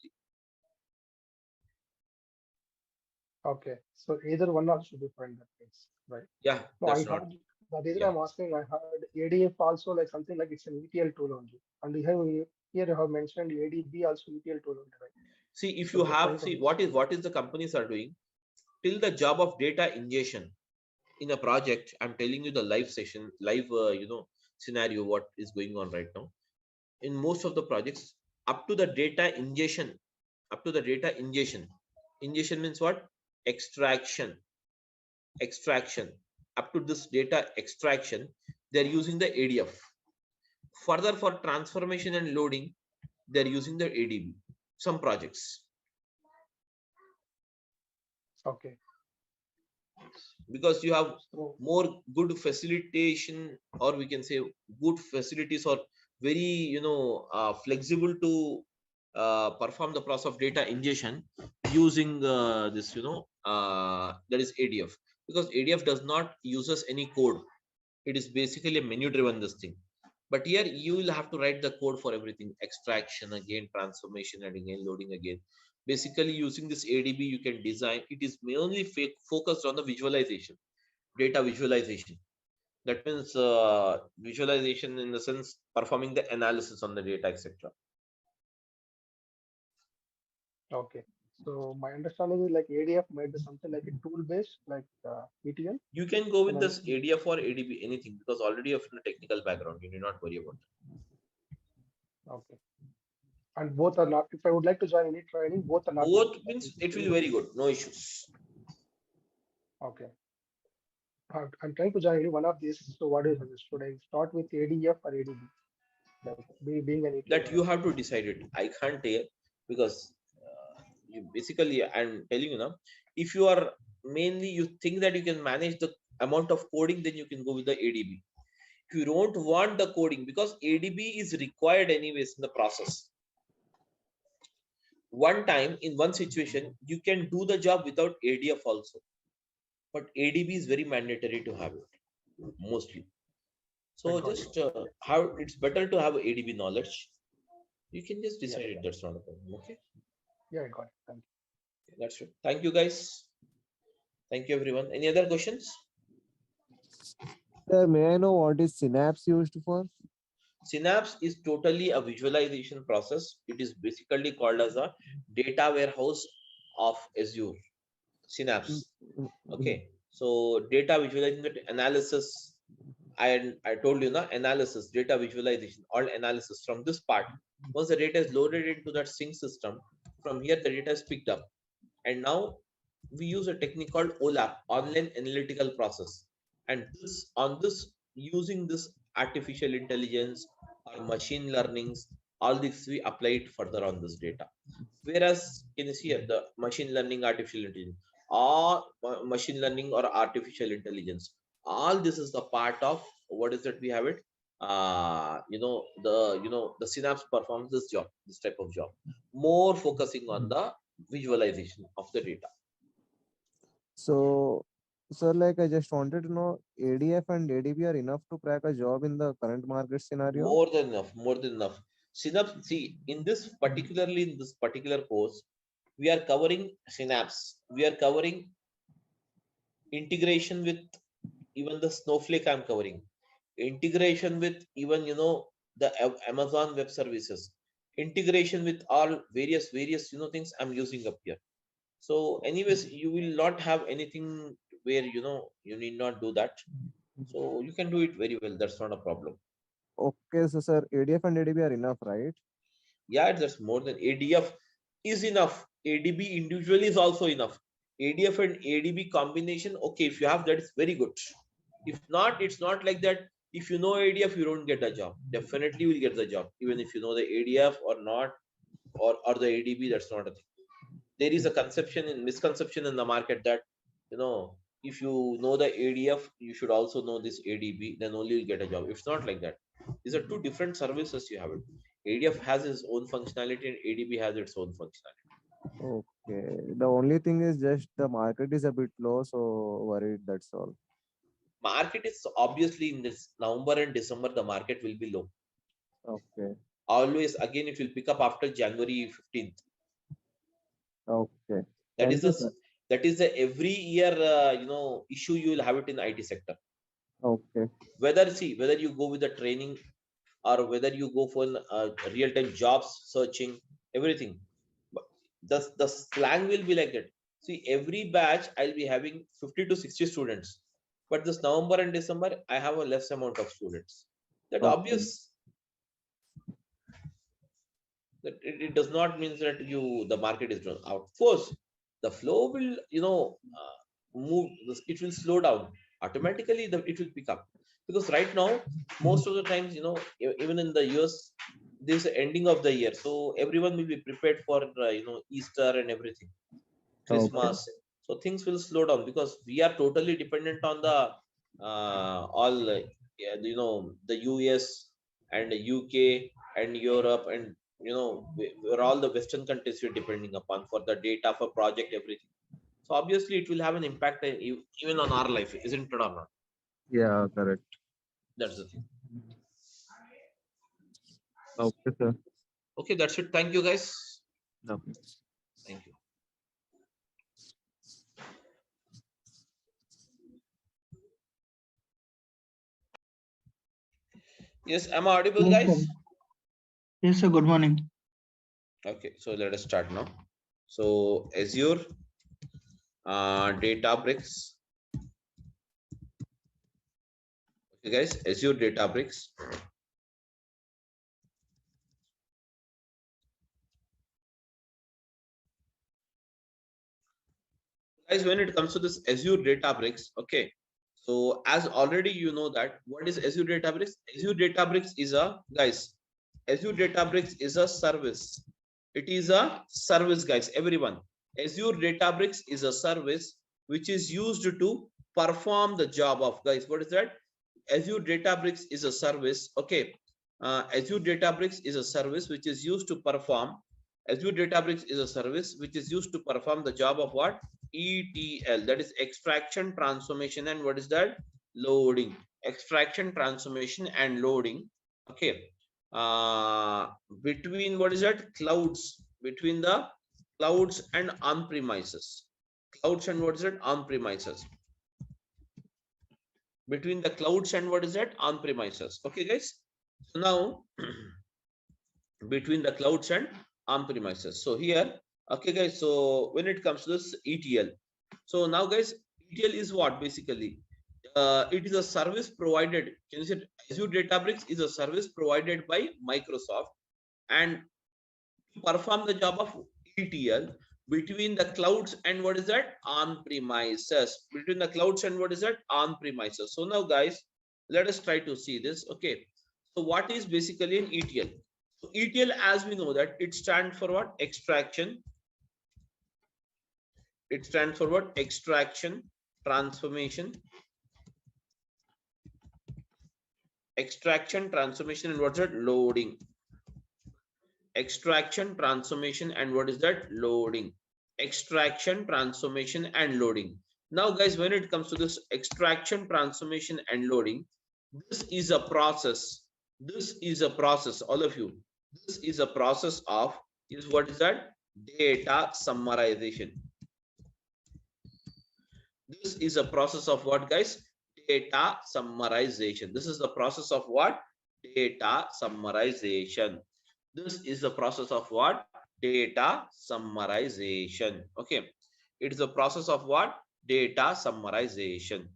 okay. So either one also should be fine in that case, right? Yeah, No, I that's not. heard the reason Yeah. I'm asking, I heard ADF also like something like it's an ETL tool only. And here you have mentioned ADB also ETL tool only, right? See, if So you just have, trying to see understand. what is the companies are doing till the job of data ingestion in a project. I'm telling you the live session, live scenario what is going on right now in most of the projects. Up to the data ingestion, ingestion means what? Extraction. Up to this data extraction, they're using the ADF. Further, for transformation and loading, they're using the ADB. Some projects, Okay. because you have So more good facilitation, or we can say good facilities, or very flexible to perform the process of data ingestion using this that is ADF, because ADF does not uses any code. It is basically a menu driven this thing. But here you will have to write the code for everything: extraction again, transformation, and again loading again. Basically, using this ADB, you can design. It is mainly focused on the visualization, data visualization. That means visualization in the sense performing the analysis on the data, etc. okay. So my understanding is like ADF might be something like a tool based like ETL. You can go with And this ADF or ADB, anything, because already you have a technical background. You need not worry about it. okay. And both are not, if I would like to join any training, both are not Both necessary. means it will be very good. No issues. Okay. I'm trying to join any one of these. So what do you suggest? Should I start with ADF or ADB? Like being an ETL That you have to decide it. I can't tell, because you basically, I'm telling you now, if you are mainly, you think that you can manage the amount of coding, then you can go with the ADB. If you don't want the coding, because ADB is required anyways in the process. One time in one situation, you can do the job without ADF also, but ADB is very mandatory to have it mostly. So just how it's better to have ADB knowledge. You can just decide it. That's not a problem. Okay. Yeah, I got it. Thank you. That's it. Thank you, guys. Thank you, everyone. Any other questions? Sir, may I know what is Synapse used for? Synapse is totally a visualization process. It is basically called as a data warehouse of Azure. Synapse. Okay. So data visualization, analysis. I told you now, analysis, data visualization, all analysis from this part. Once the data is loaded into that sync system, from here the data is picked up. And now we use a technique called OLAP, online analytical process. And this, on this, using this artificial intelligence or machine learnings, all this we apply it further on this data. Whereas can you see here the machine learning, artificial intelligence, or machine learning or artificial intelligence, all this is the part of what is that we have it. The Synapse performs this job, this type of job, more focusing on the visualization of the data. So, sir, like I just wanted to know, ADF and ADB are enough to crack a job in the current market scenario? More than enough, more than enough. Synapse, see, in this particular course, we are covering Synapse. We are covering integration with even the Snowflake. I'm covering integration with even the Amazon Web Services. Integration with all various things I'm using up here. So, anyways, you will not have anything where you need not do that. So you can do it very well. That's not a problem. Okay, so sir, ADF and ADB are enough, right? Yeah, that's more than ADF is enough. ADB individually is also enough. ADF and ADB combination, okay, if you have that, it's very good. If not, it's not like that. If you know ADF, you don't get a job. Definitely will get the job, even if you know the ADF or not, or the ADB. That's not a thing. There is a misconception in the market that if you know the ADF, you should also know this ADB, then only you'll get a job. It's not like that. These are two different services you have it. ADF has its own functionality and ADB has its own functionality. Okay. The only thing is just the market is a bit low, so worried, that's all. Market is obviously in this November and December, the market will be low. Okay. Always again, it will pick up after January 15th. Okay. That Thank is you, the sir. every year issue you will have it in IT sector. Okay. Whether you go with the training or whether you go for real-time jobs searching, everything. But the slang will be like that. See, every batch I'll be having 50 to 60 students, but this November and December I have a less amount of students. That Okay. obvious. That it does not mean that the market is down. Of course, the flow will move. It will slow down automatically. It will pick up because right now most of the times even in the US this is the ending of the year, so everyone will be prepared for Easter and everything, Okay. Christmas. So things will slow down because we are totally dependent on the all the US and the UK and Europe and where all the Western countries we're depending upon for the data, for project, everything. So obviously it will have an impact even on our life, isn't it or not? Yeah, correct. That's the thing. Okay, sir. Okay, that's it. Thank you, guys. Okay. Thank you. Yes, am I audible, Yes, guys? sir. Yes, sir. Good morning. Okay, so let us start now. So Azure Databricks. Okay, guys, Azure Databricks. Guys, when it comes to this Azure Databricks, okay. So as already you know that what is Azure Databricks? Azure Databricks is Azure Databricks is a service. It is a service, guys. Everyone, Azure Databricks is a service which is used to perform the job of, guys. What is that? Azure Databricks is a service. Okay, Azure Databricks is a service which is used to perform. Azure Databricks is a service which is used to perform the job of what? ETL, that is extraction, transformation, and what is that? Loading. Extraction, transformation, and loading. Okay. Between what is that? Clouds. Between the clouds and on-premises. Clouds and what is it? On-premises. Between the clouds and what is that? On-premises. Okay, guys. So now between the clouds and on-premises. So here, okay, guys. So when it comes to this ETL, so now, guys, ETL is what basically? It is a service provided. Can you say Azure Databricks is a service provided by Microsoft, and to perform the job of ETL between the clouds and what is that? On-premises. Between the clouds and what is that? On-premises. So now, guys, let us try to see this. Okay. So what is basically an ETL? So ETL, as we know that it stands for what? Extraction. It stands for what? Extraction, transformation, and what's that? Loading. Extraction, transformation, and what is that? Loading. extraction, transformation, and loading. Now, guys, when it comes to this extraction, transformation, and loading, this is a process. This is a process, all of you. This is a process of, is what is that? Data summarization. This is a process of what, guys? Data summarization. This is the process of what? Data summarization. This is the process of what? Data summarization. Okay. It is the process of what? Data summarization.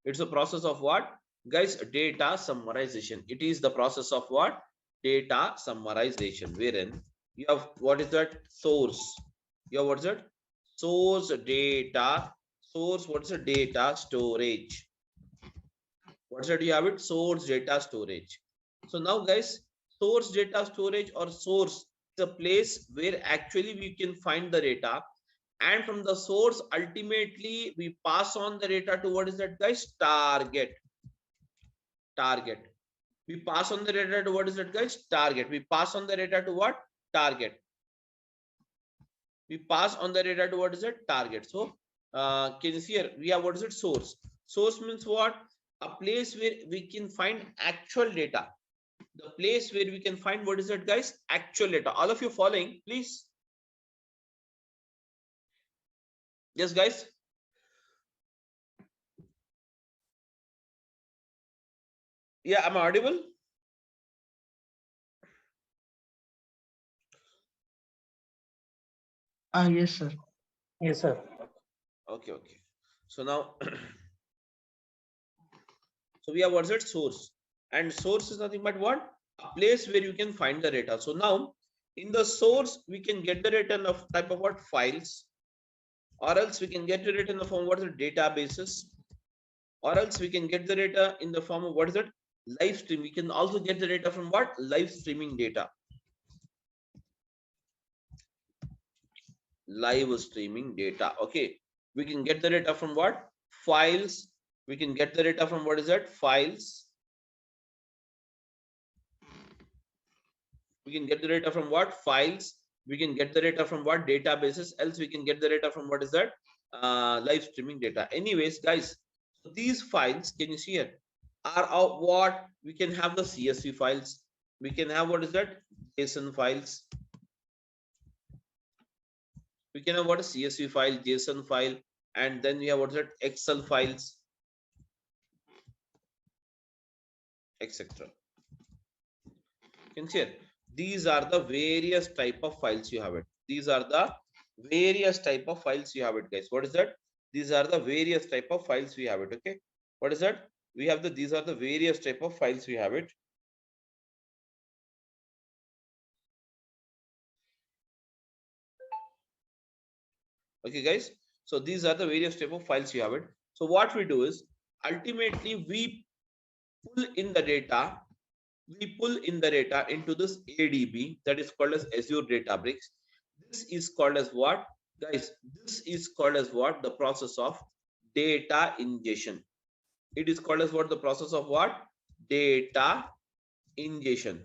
It's a process of what, guys? Data summarization. It is the process of what? Data summarization, wherein you have, what is that? Source. You have, what is it? Source data. Source, what is the data storage? What's that? You have it? Source data storage. So now, guys, source data storage or source is a place where actually we can find the data, and from the source ultimately we pass on the data to, what is that, guys? Target. We pass on the data to, what is that, guys? Target. We pass on the data to what? Target. We pass on the data to, what is it? Target. So can you see here we have, what is it? Source. Source means what? A place where we can find actual data. The place where we can find, what is it, guys? Actual data. All of you following, please? Yes, guys. Yeah, am I audible? Yes, sir. Yes, sir. Okay. So now, so we have, what's it? Source. And source is nothing but what? A place where you can find the data. So now, in the source, we can get the data of type of what? Files, or else we can get the data in the form of, what is it? Databases, or else we can get the data in the form of, what is it? Live stream. We can also get the data from what? Live streaming data. Live streaming data. Okay. We can get the data from what? Files. We can get the data from, what is that? Files. We can get the data from what? Files. We can get the data from what? Databases. Else we can get the data from, what is that? Live streaming data. Anyways, guys, so these files, can you see here, are of what? We can have the CSV files. We can have, what is that? JSON files. We can have what? A CSV file, JSON file, and then we have, what is that? Excel files, etc. Can you see here? These are the various type of files you have it. These are the various type of files you have it, guys. What is that? These are the various type of files we have it. Okay. What is that? We have the, these are the various type of files we have it. Okay, guys. So these are the various type of files you have it. So what we do is, ultimately we pull in the data. We pull in the data into this ADB, that is called as Azure Databricks. This is called as what, guys? This is called as what? The process of data ingestion. It is called as what? The process of what? Data ingestion.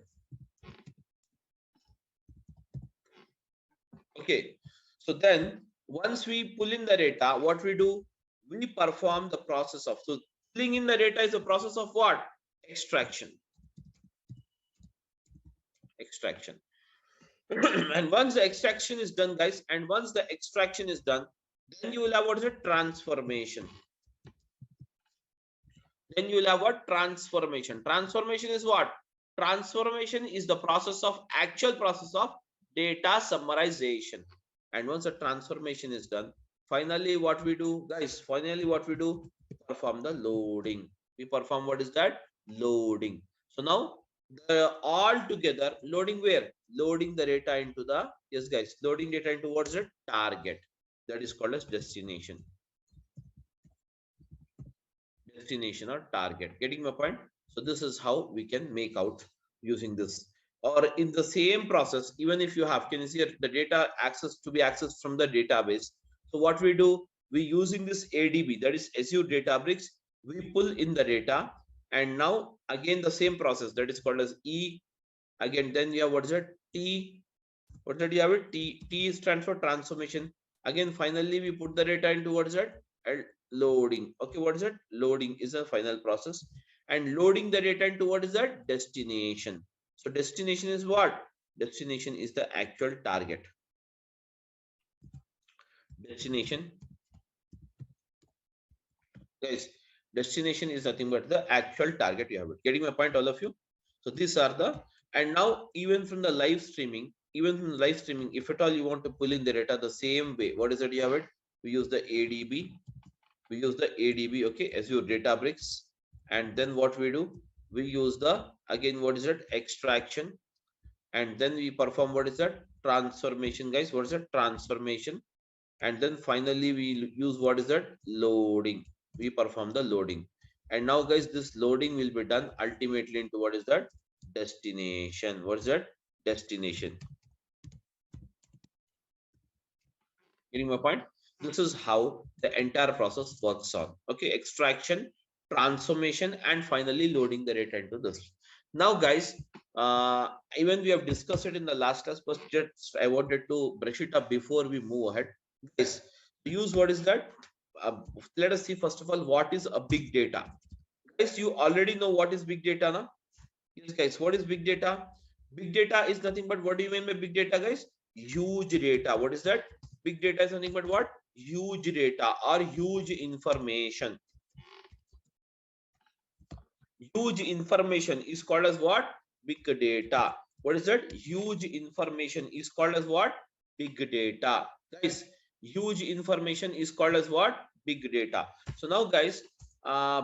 Okay. So then once we pull in the data, what we do? We perform the process of, so pulling in the data is a process of what? Extraction. And once the extraction is done, guys, and once the extraction is done, then you will have, what is it? Transformation. Then you will have what? Transformation. Transformation is what? Transformation is the process of, actual process of data summarization. And once the transformation is done, finally what we do, guys? Finally what we do? Perform the loading. We perform, what is that? Loading. So now all together, loading where? Loading the data into the, yes, guys, loading data into, what is it? Target. That is called as destination. Destination or target. Getting my point? So this is how we can make out using this. Or in the same process, even if you have, can you see the data access to be accessed from the database? So what we do? We using this ADB, that is Azure Databricks. We pull in the data, And now again the same process, that is called as E. Again, then you have what is it? T. What did you have it? T stands for transformation. Again, finally we put the data into what is that? Loading. Okay, what is that? Loading is a final process. And loading the data into what is that? Destination. So destination is what? Destination is the actual target. Destination, guys, destination is nothing but the actual target you have it. Getting my point, all of you? So these are the, and now even from the live streaming, if at all you want to pull in the data the same way, what is it you have it? We use the ADB. Okay, Azure Databricks. And then what we do? We use the, again, what is it? Extraction. And then we perform what is that? Transformation, guys. What is that? Transformation. And then finally we use what is that? Loading. We perform the loading. And now, guys, this loading will be done ultimately into what is that? Destination. What is that? Destination. Getting my point? This is how the entire process works on. Okay, extraction, transformation, and finally loading the data into this. Now, guys, even we have discussed it in the last class, but just I wanted to brush it up before we move ahead. Guys, use what is that? Let us see first of all what is a big data. Guys, you already know what is big data now. Yes, guys, what is big data? Big data is nothing but, what do you mean by big data, guys? Huge data. What is that? Big data is nothing but what? Huge data or huge information. Huge information is called as what? Big data. What is that? Huge information is called as what? Big data. Guys, huge information is called as what? Big data. So now, guys,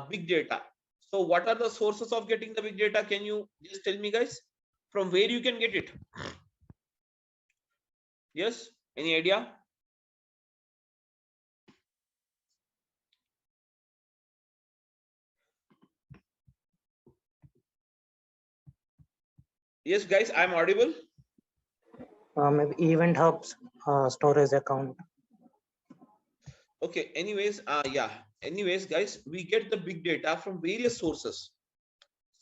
big data. So what are the sources of getting the big data? Can you just tell me, guys, from where you can get it? Yes, any idea? Yes, guys, I'm audible. Maybe event hubs, storage account. Okay, anyways, yeah, anyways, guys, we get the big data from various sources.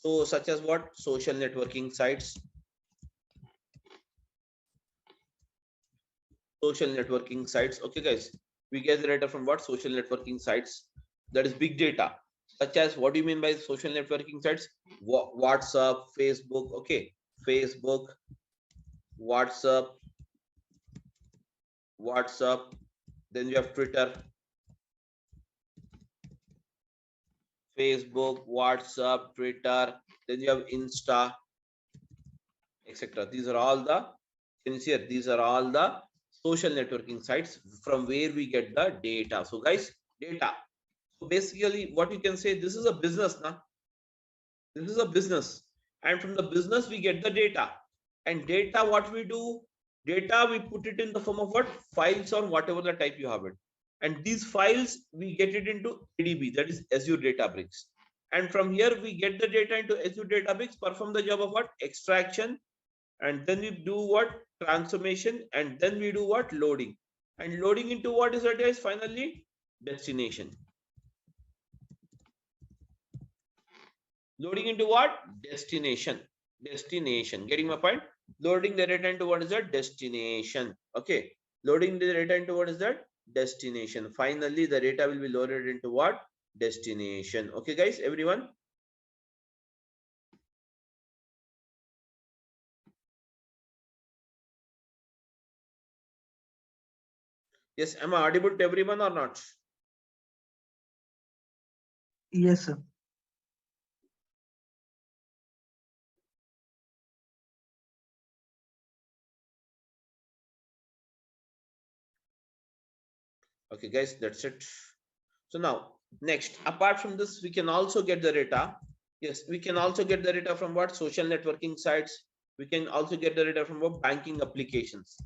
So such as what? Social networking sites. Social networking sites. Okay, guys, we get the data from what? Social networking sites. That is big data. Such as, what do you mean by social networking sites? WhatsApp, Facebook. Okay, Facebook, WhatsApp. Then you have Twitter, Facebook, WhatsApp, Twitter. Then you have Insta, etc. These are all the, can you see here? These are all the social networking sites from where we get the data. So, guys, data. So basically, what you can say, this is a business now. This is a business, and from the business we get the data. And data, what we do? Data, we put it in the form of what? Files or whatever the type you have it. And these files, we get it into ADB, that is Azure Databricks. And from here, we get the data into Azure Databricks, perform the job of what? Extraction. And then we do what? Transformation. And then we do what? Loading. And loading into what is that, guys? Finally, destination. Loading into what? Destination. Getting my point? Loading the data into what is that? Destination. Okay. Loading the data into what is that? Destination. Finally, the data will be loaded into what? Destination. Okay, guys, everyone. Yes, am I audible to everyone or not? Yes, sir. Okay, guys, that's it. So now, next, apart from this, we can also get the data. Yes, we can also get the data from what? Social networking sites. We can also get the data from what? Banking applications.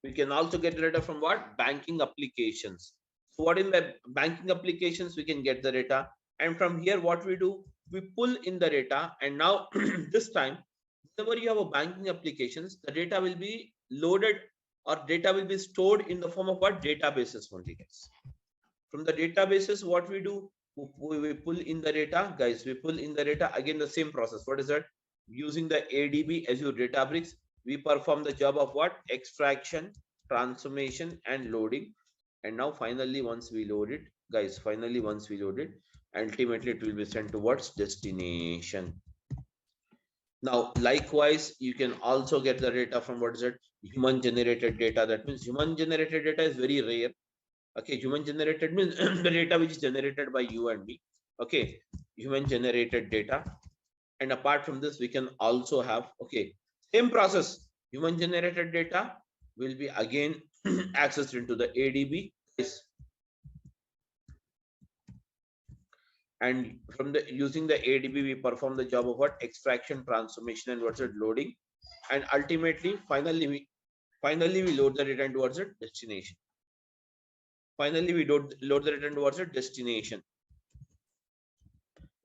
We can also get the data from what? Banking applications. So what in the banking applications, we can get the data. And from here, what we do? We pull in the data. And now, this time, whenever you have a banking applications, the data will be loaded or data will be stored in the form of what? Databases only, guys. From the databases, what we do, we pull in the data, guys. We pull in the data again. The same process. What is that? Using the ADB Azure Databricks, we perform the job of what? Extraction, transformation, and loading. And now finally, once we load it, guys, finally once we load it, ultimately it will be sent towards destination. Now, likewise, you can also get the data from what is it? Human generated data. That means human generated data is very rare. Okay, human generated means the data which is generated by you and me. Okay, human generated data. And apart from this, we can also have, okay, same process. Human generated data will be again accessed into the ADB. And from the using the ADB, we perform the job of what? Extraction, transformation, and what's it? Loading. And ultimately, finally we load the data towards a destination. Finally, we load the data towards a destination.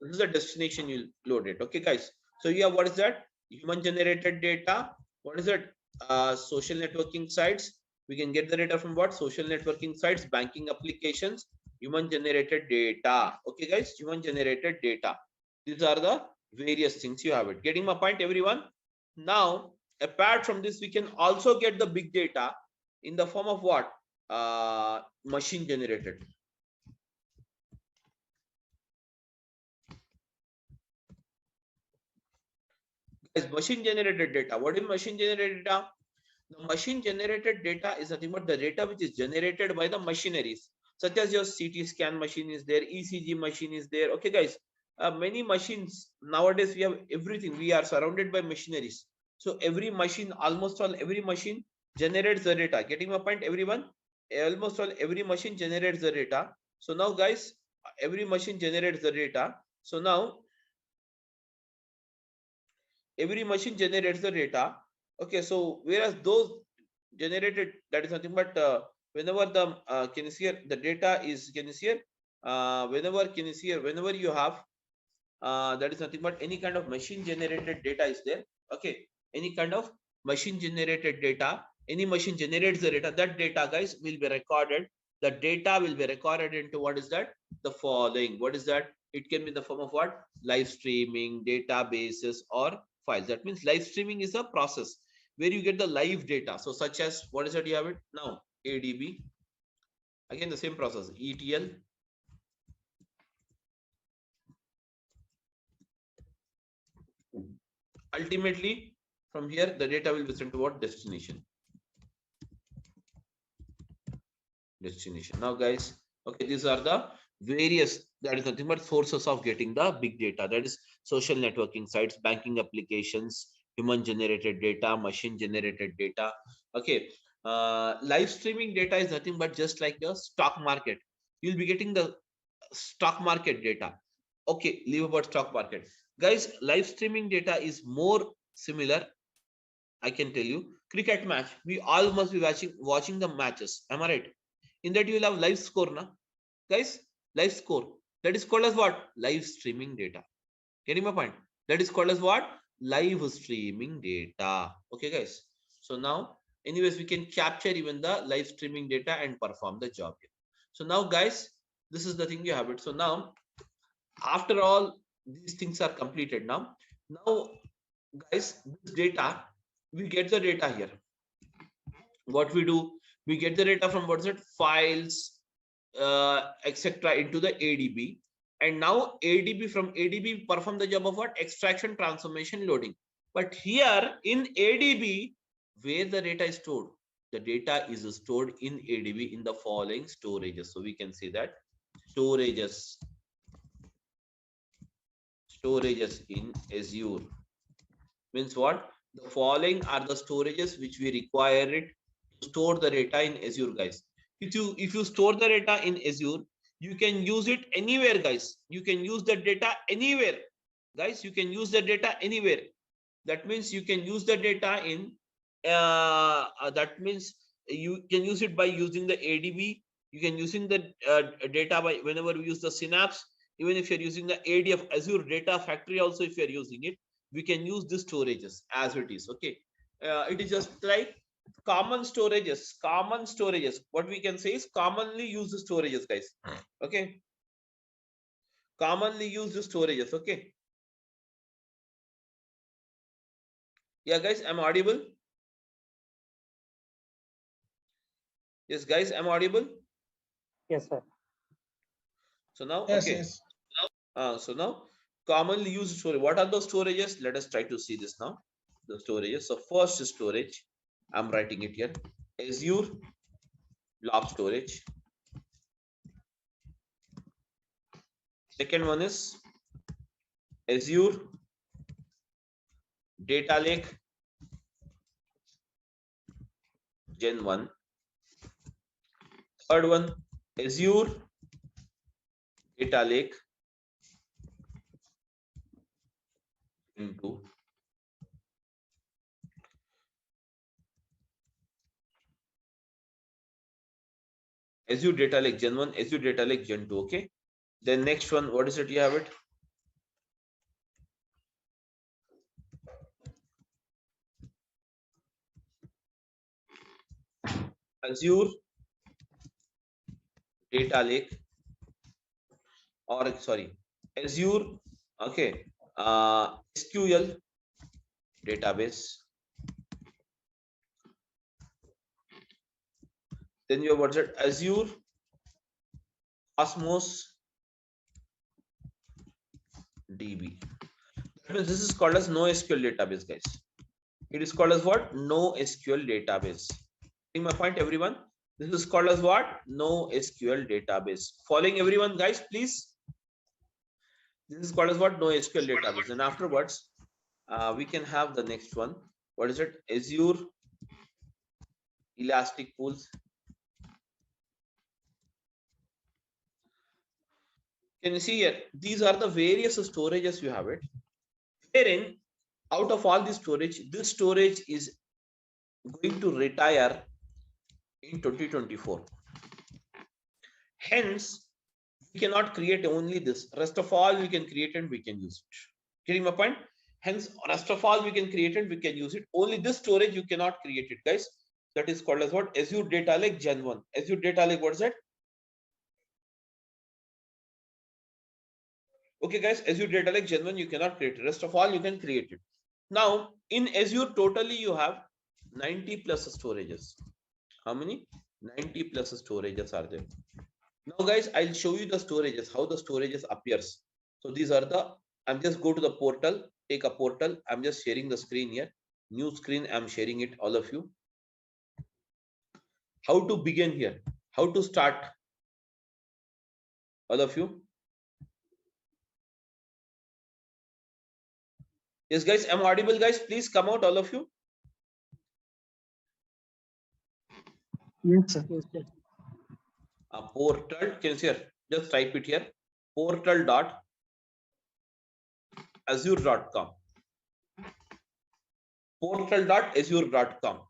This is the destination you load it. Okay, guys. So yeah, what is that? Human generated data. What is it? Social networking sites. We can get the data from what? Social networking sites, banking applications, human generated data. Okay, guys, human generated data. These are the various things you have it. Getting my point, everyone? Now, apart from this, we can also get the big data in the form of what? Machine generated. Guys, machine generated data. What is machine generated data? The machine generated data is nothing but the data which is generated by the machineries, such as your CT scan machine is there, ECG machine is there. Okay, guys, many machines nowadays, we have everything. We are surrounded by machineries. So every machine, almost all every machine generates the data. Getting my point, everyone? Almost all every machine generates the data. So now, guys, every machine generates the data. So now every machine generates the data. Okay, so whereas those generated, that is nothing but whenever the can you see here, the data is, can you see here, whenever, can you see here, whenever you have that is nothing but any kind of machine generated data is there. Okay, any kind of machine generated data, any machine generates the data, that data, guys, will be recorded. The data will be recorded into what is that? The following. What is that? It can be in the form of what? Live streaming, databases, or files. That means live streaming is a process where you get the live data. So such as, what is that you have it now? ADB. Again, the same process, ETL. Ultimately, from here, the data will be sent to what? Destination. Now, guys, okay, these are the various, that is nothing but sources of getting the big data. That is social networking sites, banking applications, human generated data, machine generated data. Okay, live streaming data is nothing but just like the stock market. You'll be getting the stock market data. Okay, leave about stock market, guys. Live streaming data is more similar, I can tell you. Cricket match, we all must be watching the matches, am I right? In that you will have live score, na guys? Live score, that is called as what? Live streaming data. Getting my point? That is called as what? Live streaming data. Okay, guys, so now anyways, we can capture even the live streaming data and perform the job here. So now, guys, this is the thing you have it. So now, after all these things are completed, now guys, this data, we get the data here. What we do, we get the data from what's it? Files, etc. into the ADB. And now ADB, from ADB perform the job of what? Extraction, transformation, loading. But here in ADB, where the data is stored, the data is stored in ADB in the following storages. So we can say that storages in Azure means what? The following are the storages which we require it to store the data in Azure, guys. If you store the data in Azure, you can use it anywhere, guys. You can use the data anywhere, guys. You can use the data anywhere. That means you can use the data in that means you can use it by using the ADB. You can using the data by whenever we use the Synapse. Even if you're using the ADF, Azure Data Factory, also if you're using it, we can use these storages as it is. Okay, it is just like common storages. What we can say is commonly used storages, guys. Okay. Commonly used storages. Okay. Yeah, guys, I'm audible. Yes, guys, I'm audible. Yes, sir. So now, Yes, okay. yes. So now, commonly used storage. What are those storages? Let us try to see this now. The storages. So first storage, I'm writing it here. Azure blob storage. Second one is Azure Data Lake Gen 1. Third one, Azure Data Lake Gen 2. Azure Data Lake Gen 1, Azure Data Lake Gen 2. Okay. Then next one, what is it? You have it. Azure Data Lake, or sorry, Azure, okay, SQL database. Then you have what's it? Azure Cosmos DB. That means this is called as NoSQL database, guys. It is called as what? NoSQL database. Getting my point, everyone? This is called as what? NoSQL database. Following everyone, guys, please. This is called as what? NoSQL database. And afterwards, we can have the next one. What is it? Azure Elastic Pools. Can you see here? These are the various storages you have it. Wherein, out of all the storage, this storage is going to retire in 2024. Hence, we cannot create only this. Rest of all we can create and we can use it. Getting my point? Hence, rest of all we can create and we can use it. Only this storage you cannot create it, guys. That is called as what? Azure Data Lake Gen 1. Azure Data Lake, what is that? Okay, guys, Azure Data Lake Gen 1 you cannot create it. Rest of all you can create it. Now, in Azure, totally you have 90 plus storages. How many? 90 plus storages are there. Now, guys, I'll show you the storages, how the storages appears. So these are the, I'm just go to the portal, take a portal. I'm just sharing the screen here. New screen, I'm sharing it, all of you. How to begin here? How to start? All of you. Yes, guys, I'm audible, guys. Please come out, all of you. Yes, sir. A portal, can you see here? Just type it here. Portal.azure.com. Portal.azure.com.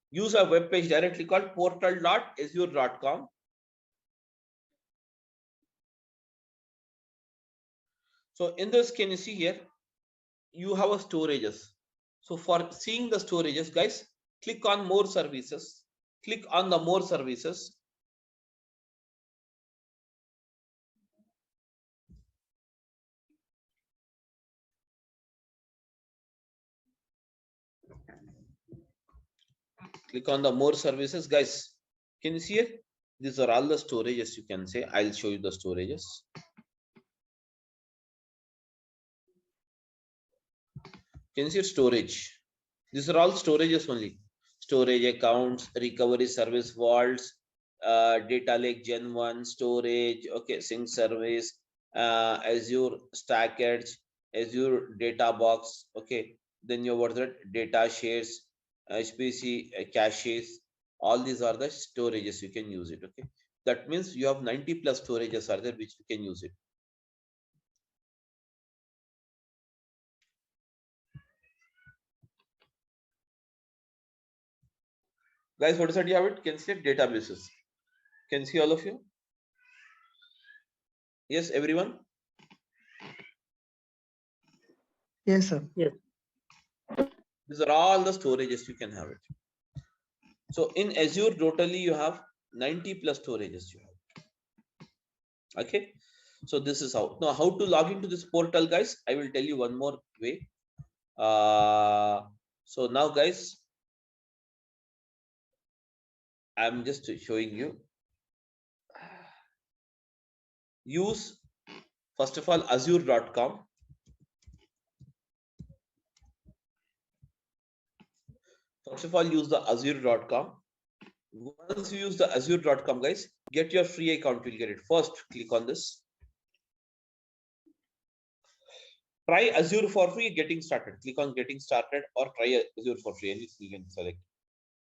Use a web page directly called portal.azure.com. So in this, can you see here? You have a storages. So for seeing the storages, guys, click on more services. Click on the more services. Click on the more services, guys. Can you see it? These are all the storages you can say. I'll show you the storages. Can you see storage? These are all storages only. Storage accounts, recovery service vaults, data lake Gen 1, storage, okay, sync service, Azure Stack Edge, Azure Data Box, okay. Then you have that data shares, HPC caches. All these are the storages you can use it, okay. That means you have 90 plus storages are there which you can use it. Guys, what is that you have it? Can see databases. Can see all of you? Yes, everyone? Yes, sir. Yes. These are all the storages you can have it. So in Azure, totally you have 90 plus storages you have. Okay. So this is how. Now, how to log into this portal, guys? I will tell you one more way. So now, guys, I'm just showing you. Use, first of all, azure.com. First of all, use the azure.com. Once you use the azure.com, guys, get your free account. You'll get it. First, click on this. Try Azure for free, getting started. Click on getting started or try Azure for free. And you can select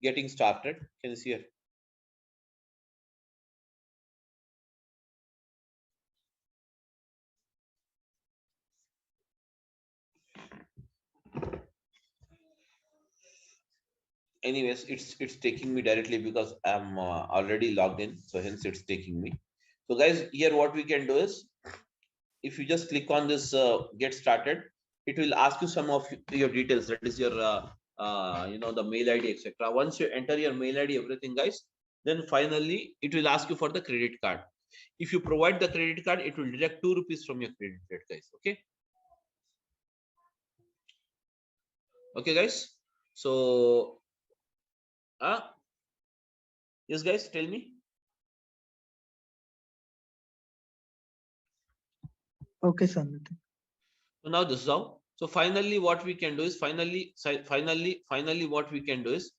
getting started. Can you see here? Anyways, it's taking me directly because I'm already logged in, so hence it's taking me. So guys, here what we can do is, if you just click on this get started, it will ask you some of your details. That is your the mail ID, etc. Once you enter your mail ID, everything, guys, then finally it will ask you for the credit card. If you provide the credit card, it will deduct 2 rupees from your credit card, guys. Okay, guys. So yes, guys, tell me. Okay, sir. So now this is how. So finally, what we can do is finally what we can do is